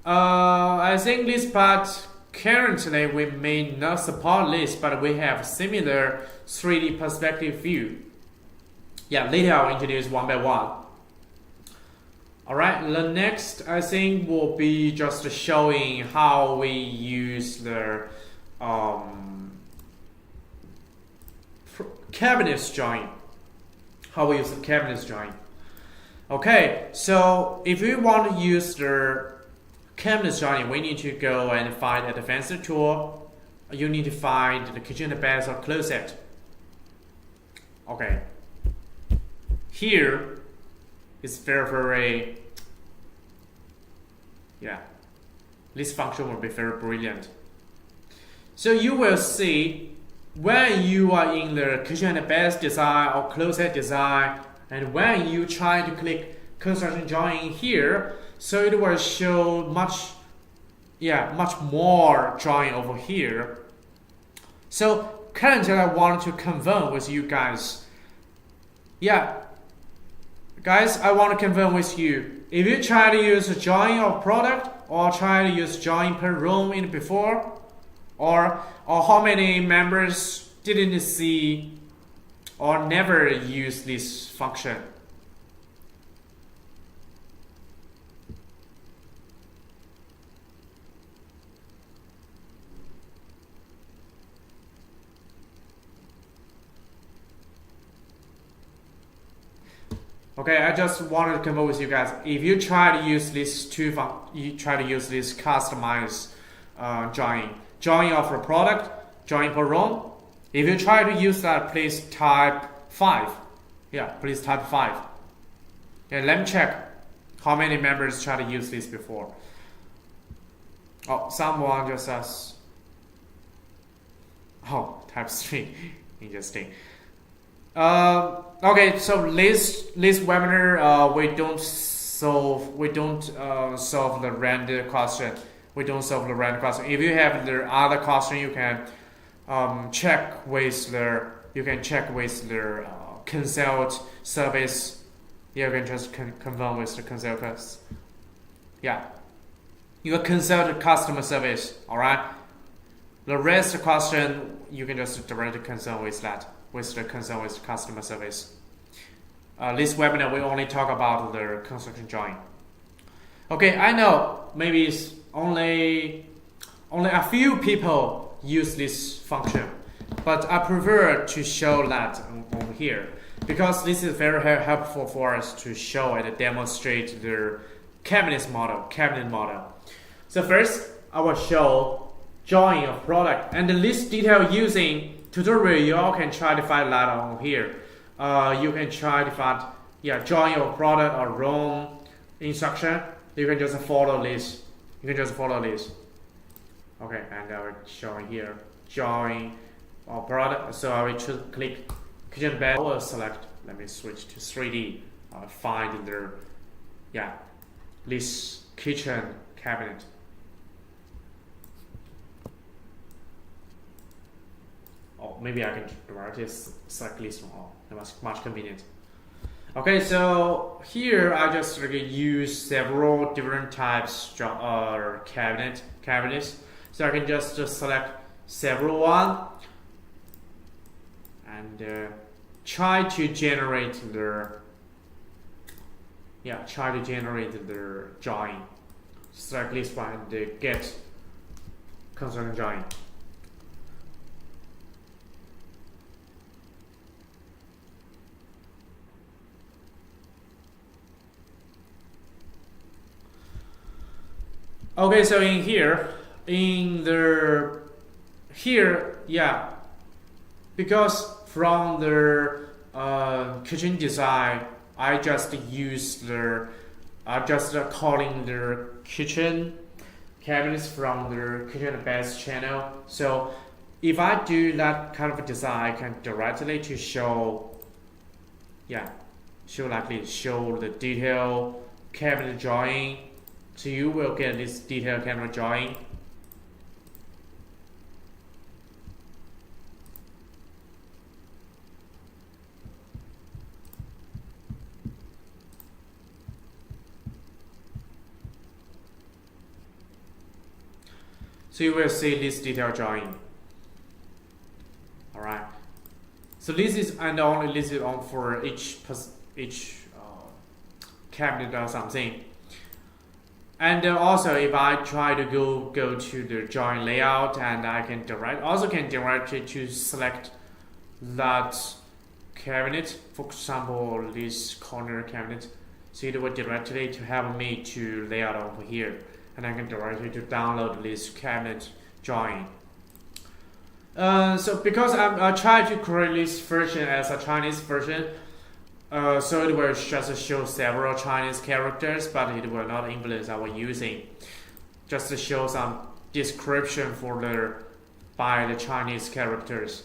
I think this part currently we may not support this, but we have similar 3D perspective view. Later I'll introduce one by one. Alright, the next I think will be just showing how we use the cabinets join. How we use the cabinets join. Okay, so if we want to use the cabinet joining, we need to go and find an advanced tool. You need to find the kitchen base or closet. Okay. Here is very, yeah. This function will be very brilliant. So you will see when you are in the kitchen base design or closet design, and when you try to click construction join here, so it will show much more drawing over here. So currently I want to confirm with you guys. Yeah, guys, I want to confirm with you. If you try to use join of product or try to use join per room in before, or how many members didn't see or never use this function? Okay, I just wanted to confirm with you guys. If you try to use this customize join of a product, join per room. If you try to use that, please type 5. Yeah, please type 5. And let me check how many members try to use this before. Oh, someone just says, oh, type 3. Interesting. Okay, so this webinar we don't solve the random question. We don't solve the random question. If you have the other question, you can check with the consult service. You can just confirm with the consultants. Yeah, you consult customer service. All right. The rest question you can just directly consult with that. With the concern with customer service. This webinar we only talk about the construction join. Okay, I know maybe it's only a few people use this function, but I prefer to show that on here because this is very helpful for us to show and demonstrate the cabinet model. So first, I will show join of product, and this detail using tutorial, you all can try to find that on here. You can try to find join your product or room instruction. You can just follow this. Okay, and I will show here join or product. So I will click kitchen bed or select. Let me switch to 3D. Find this kitchen cabinet. Oh, maybe I can directly select this one. Oh, that's much convenient. Okay, so here I just use several different types of cabinets. So I can just select several one and try to generate the join. Select this one and get construction join. Okay, so because from the kitchen design, I just calling the kitchen cabinets from the kitchen base channel. So if I do that kind of design, I can directly to show the detail cabinet drawing. So you will get this detailed camera drawing. So you will see this detailed drawing. All right. So this is only listed on for each cabinet or something. And also, if I try to go to the join layout, and I can directly to select that cabinet. For example, this corner cabinet. So it will directly to help me to lay out over here. and I can direct you to download this cabinet join. So because I tried to create this version as a Chinese version, so it will just show several Chinese characters, but it will not influence our using. Just to show some description for by the Chinese characters.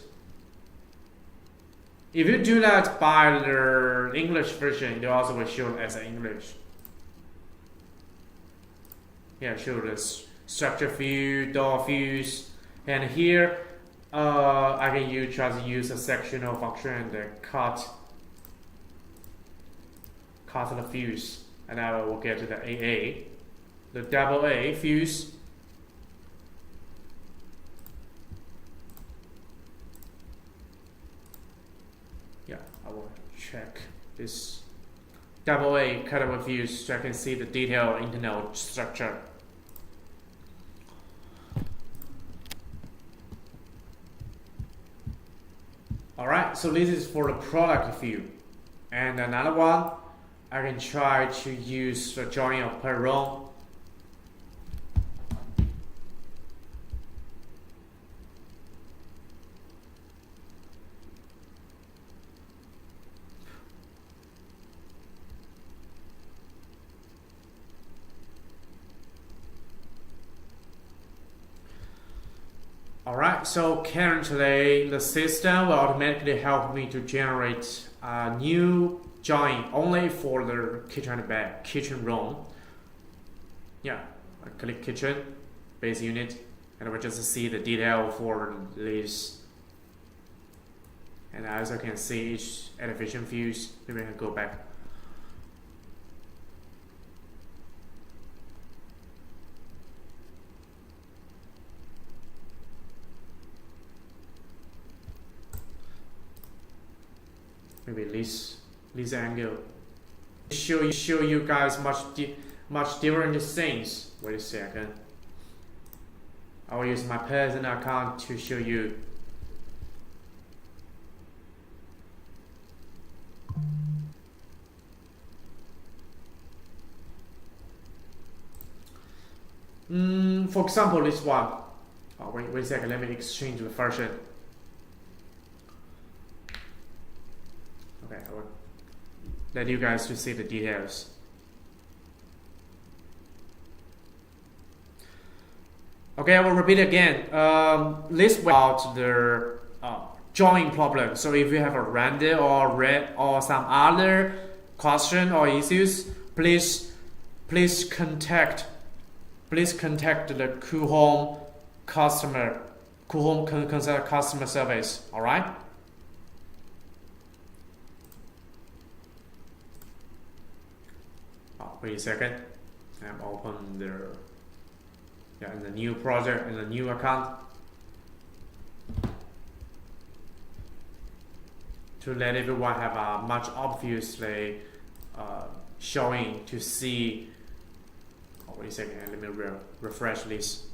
If you do that by the English version, it also will show as English. Yeah, show the structure view, door views, and here I can just use a sectional function and cut the views, and I will get to the AA, the double A views. Yeah, I will check this double A cutover views so I can see the detailed internal structure. Alright, so this is for the product view. And another one, I can try to use the join of per row. Alright, so currently the system will automatically help me to generate a new join only for the kitchen room. Yeah, I click kitchen, base unit, and I will just see the detail for this. And I also can see each elevation views. Maybe I can go back. Maybe this angle. Show you guys much different things. Wait a second. I will use my personal account to show you. For example, this one. Oh, wait a second. Let me exchange the version. Okay, I will let you guys to see the details. Okay, I will repeat again. This about the join problem. So if you have a random or some other question or issues, please contact the Coohom customer service. All right. Wait a second. I'm open in the new project in the new account to let everyone have a much obviously showing to see. Oh, wait a second. Let me refresh this.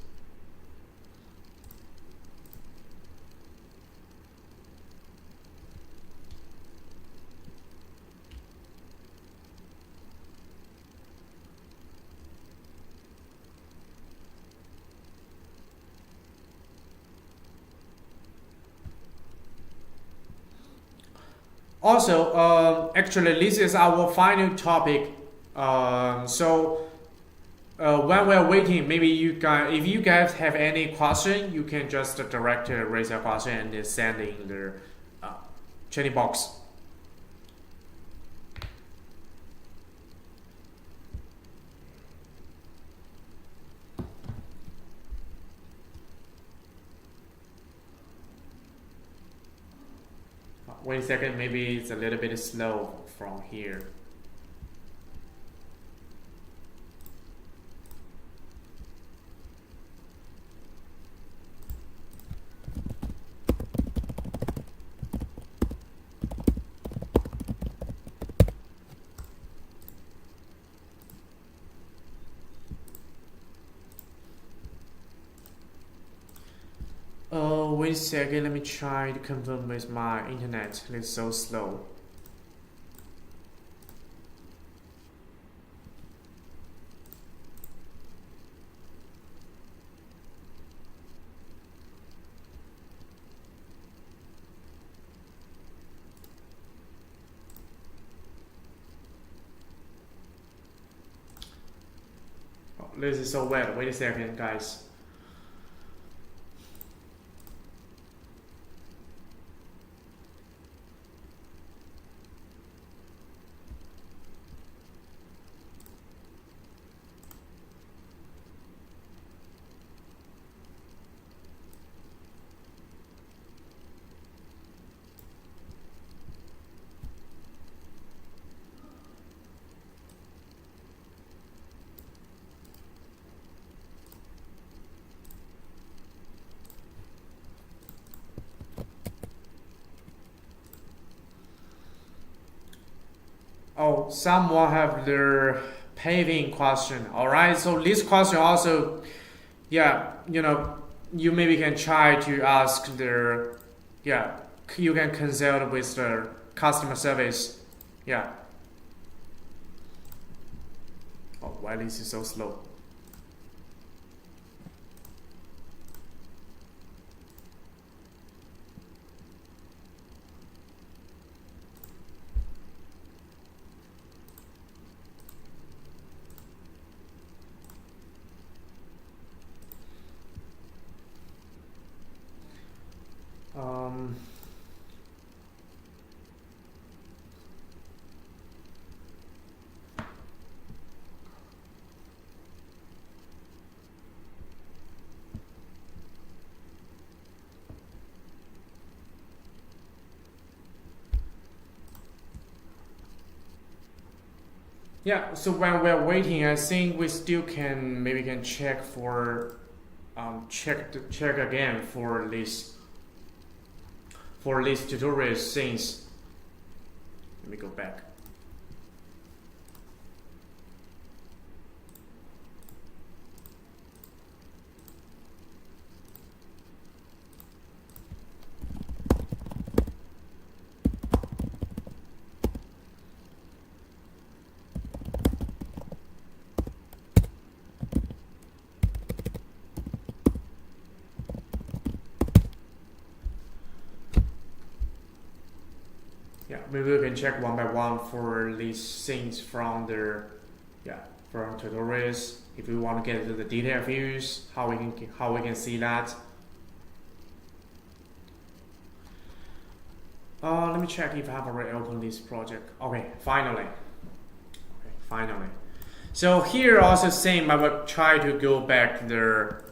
Also, actually, this is our final topic. When we're waiting, maybe if you guys have any question, you can just direct raise your question and send in the chatting box. Wait a second, maybe it's a little bit slow from here. Wait a second, let me try to confirm with my internet. It's so slow. this is so wet. Wait a second, guys. Oh, someone have their paving question. All right, so this question also, yeah, you maybe can try to ask their, yeah, you can consult with the customer service, yeah. Oh, why this is so slow? Um, yeah, so when we're waiting, I think we still can maybe can check for check again for this tutorial since. Let me go back. Yeah, maybe we can check one by one for these things from from tutorials. If we want to get to the detail views, how we can see that. Let me check if I have already opened this project. Okay, finally. Okay, finally. So here also same. I will try to go back there.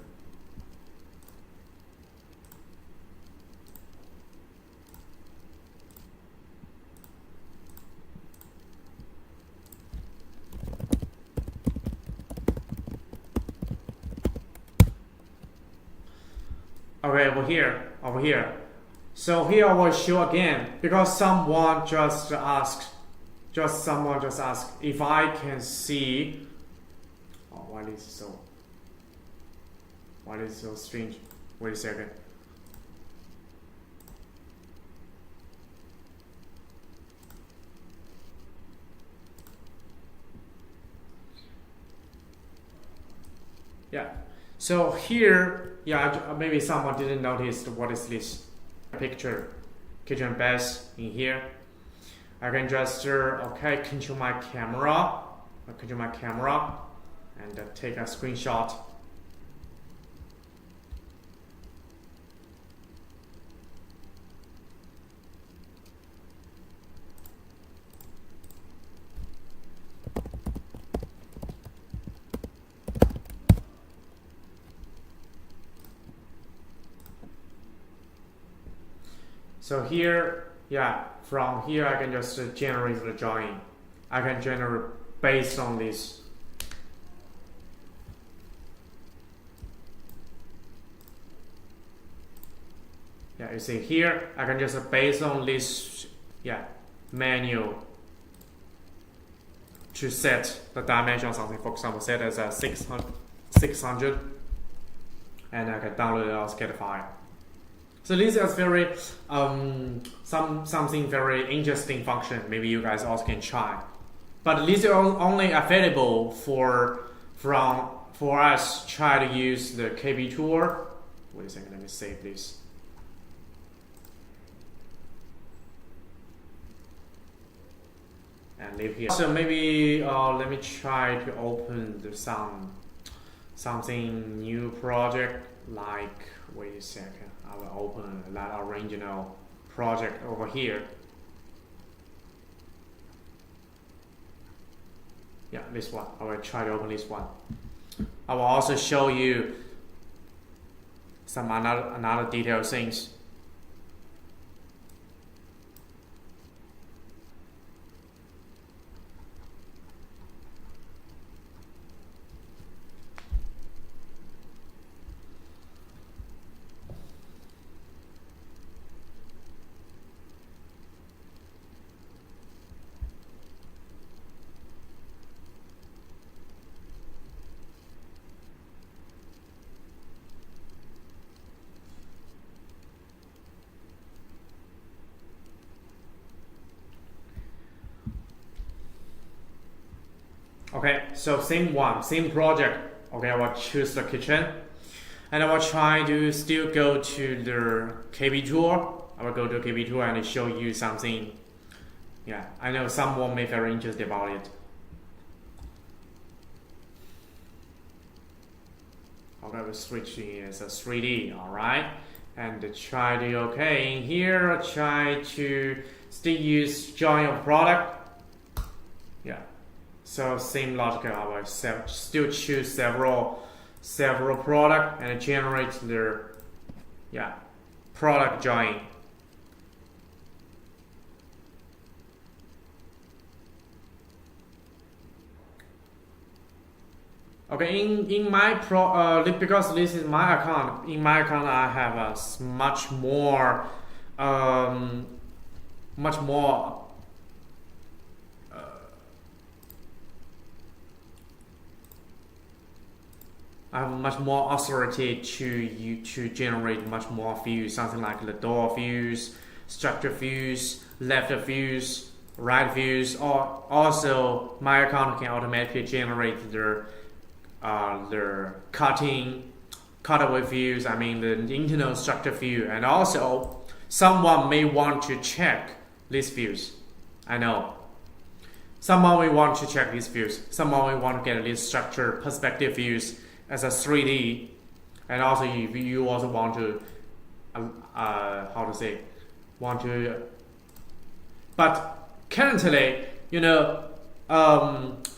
Okay, over here. So here I will show again because someone just asked if I can see. Oh, why is it so strange? Wait a second. Yeah. So here, yeah, maybe someone didn't notice what is this picture, kitchen bath in here. I can just control my camera, and take a screenshot. So here, yeah, from here I can just generate the drawing. I can generate based on this. Yeah, you see here, I can just based on this, menu to set the dimension of something. For example, set as a 600, and I can download it as a file. So this is very something very interesting function. Maybe you guys also can try. But this is only available for us try to use the KB tool. Wait a second, let me save this. And leave here. So maybe let me try to open some something new project, like, wait a second, I will open that original project over here. Yeah, this one. I will try to open this one. I will also show you some another detailed things. Okay, so same project. Okay, I will choose the kitchen, and I will try to still go to the KB tool. I will go to KB tool and show you something. Yeah, I know someone may be very interested about it. Okay, we're switching as a 3D. All right, and try to in here. Try to still use join of product. Yeah. So same logic, I will still choose several product and generate their product join. Okay, in my because this is my account. In my account, I have a much more I have much more authority to generate much more views, something like the door views, structure views, left views, right views. Or also, my account can automatically generate their cutaway views. I mean the internal structure view, and also someone may want to check these views. I know. Someone will want to check these views. Someone will want to get these structure perspective views as a 3D, and also if you also want to but currently,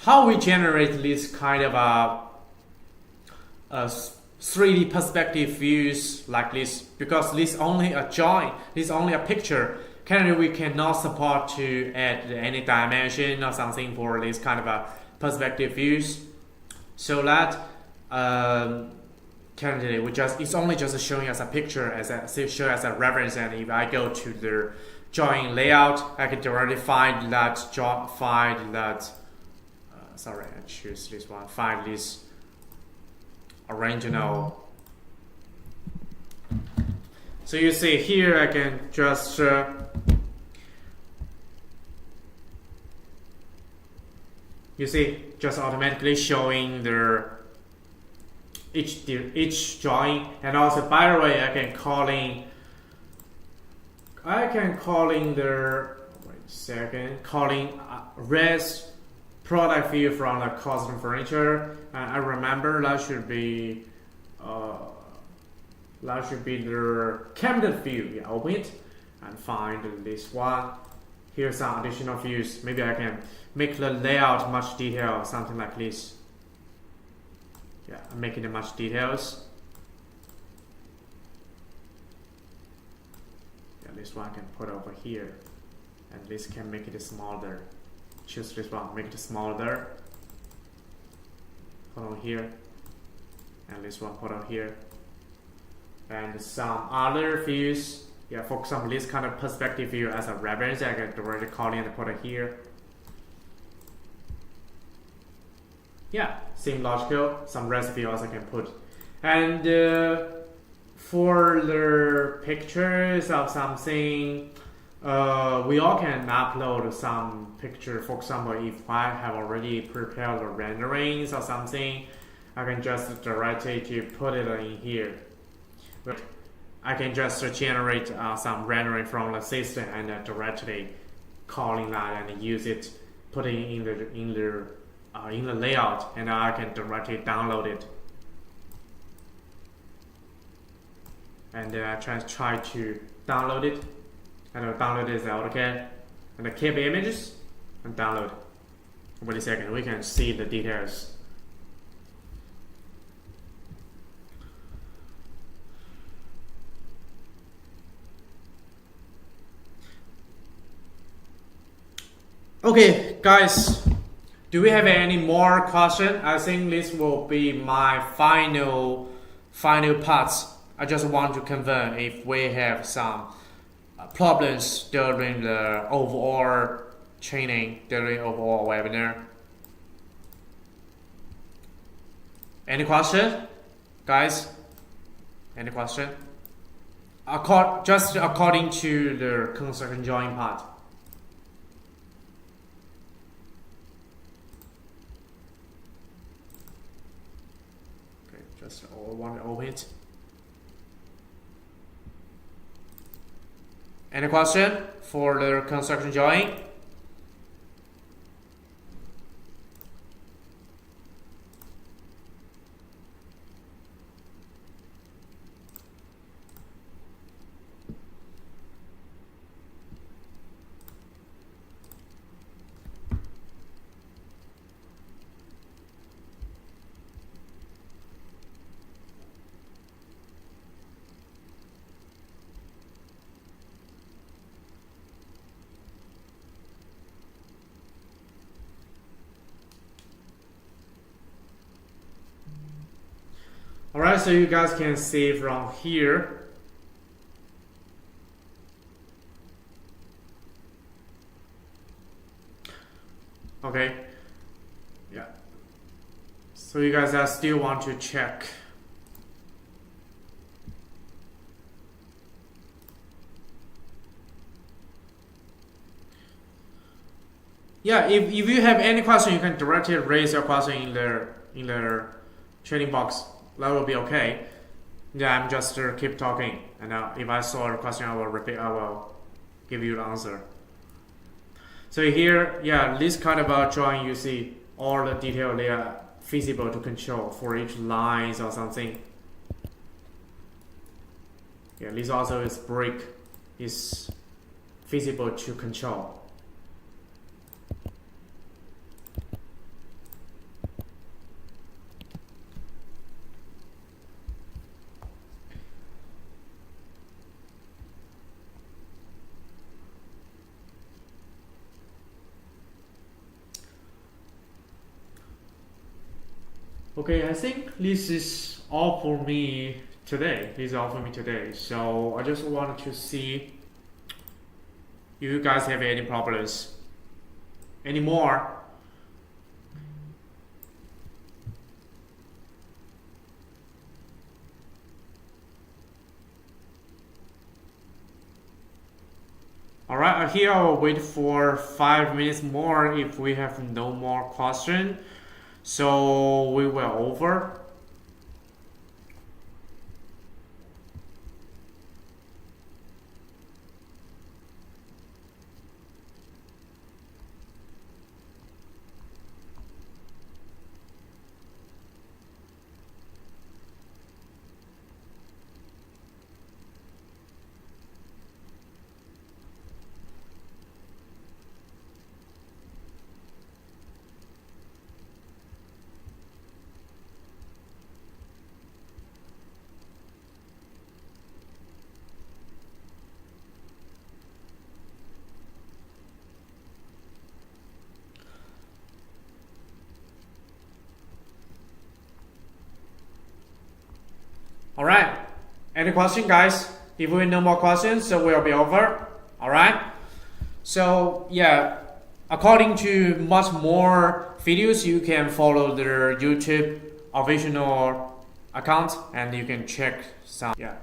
how we generate this kind of 3D perspective views like this, because this only a join, this only a picture. Currently we cannot support to add any dimension or something for this kind of a perspective views, so that currently it's only just showing as a picture, as a reference. And if I go to the drawing layout, I can directly find that sorry, I choose this one. Find this original. So you see here, I can just you see just automatically showing the each drawing. And also, by the way, I can calling the res product view from the custom furniture. I remember that should be the cabinet view. Yeah, open it and find this one. Here's some additional views. Maybe I can make the layout much detailed, something like this. Yeah, I'm making it much details. Yeah, this one I can put over here, and this can make it smaller. Choose this one, make it smaller. Put on here, and this one put on here, and some other views. Yeah, for example, this kind of perspective view as a reference, I can directly call in and put it here. Yeah, same logical. Some recipe also can put. And for the pictures of something, we all can upload some picture. For example, if I have already prepared the renderings or something, I can just directly put it in here. But I can just generate some rendering from the system and directly calling that and use it, putting in the layout, and I can directly download it. and I try to download it. And I'll download this AutoCAD and I keep images and download. Wait a second, we can see the details. Okay, guys, do we have any more question? I think this will be my final parts. I just want to confirm if we have some problems during the overall training, during overall webinar. Any question, guys? Any question? Just according to the construction drawing part. Okay, just want to open it. Any question for the construction drawing? Alright, so you guys can see from here. Okay. Yeah. So you guys still want to check. Yeah, if you have any question, you can directly raise your question in the training box. That will be okay. Yeah, I'm just keep talking, and if I saw a question, I will repeat. I will give you the answer. So here, yeah, this kind of drawing, you see all the detail they are feasible to control for each lines or something. Yeah, this also is brick is feasible to control. Okay, I think this is all for me today. So I just wanted to see if you guys have any problems anymore. Alright, here I will wait for 5 minutes more if we have no more question. So we were over. Alright, any question, guys? If we have no more questions, so we'll be over. Alright, so yeah, according to much more videos, you can follow the YouTube official account and you can check some. Yeah.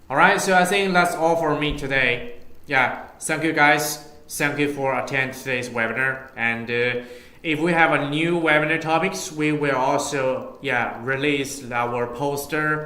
Alright, so I think that's all for me today. Yeah, thank you guys. Thank you for attending today's webinar. And if we have a new webinar topics, we will also release our poster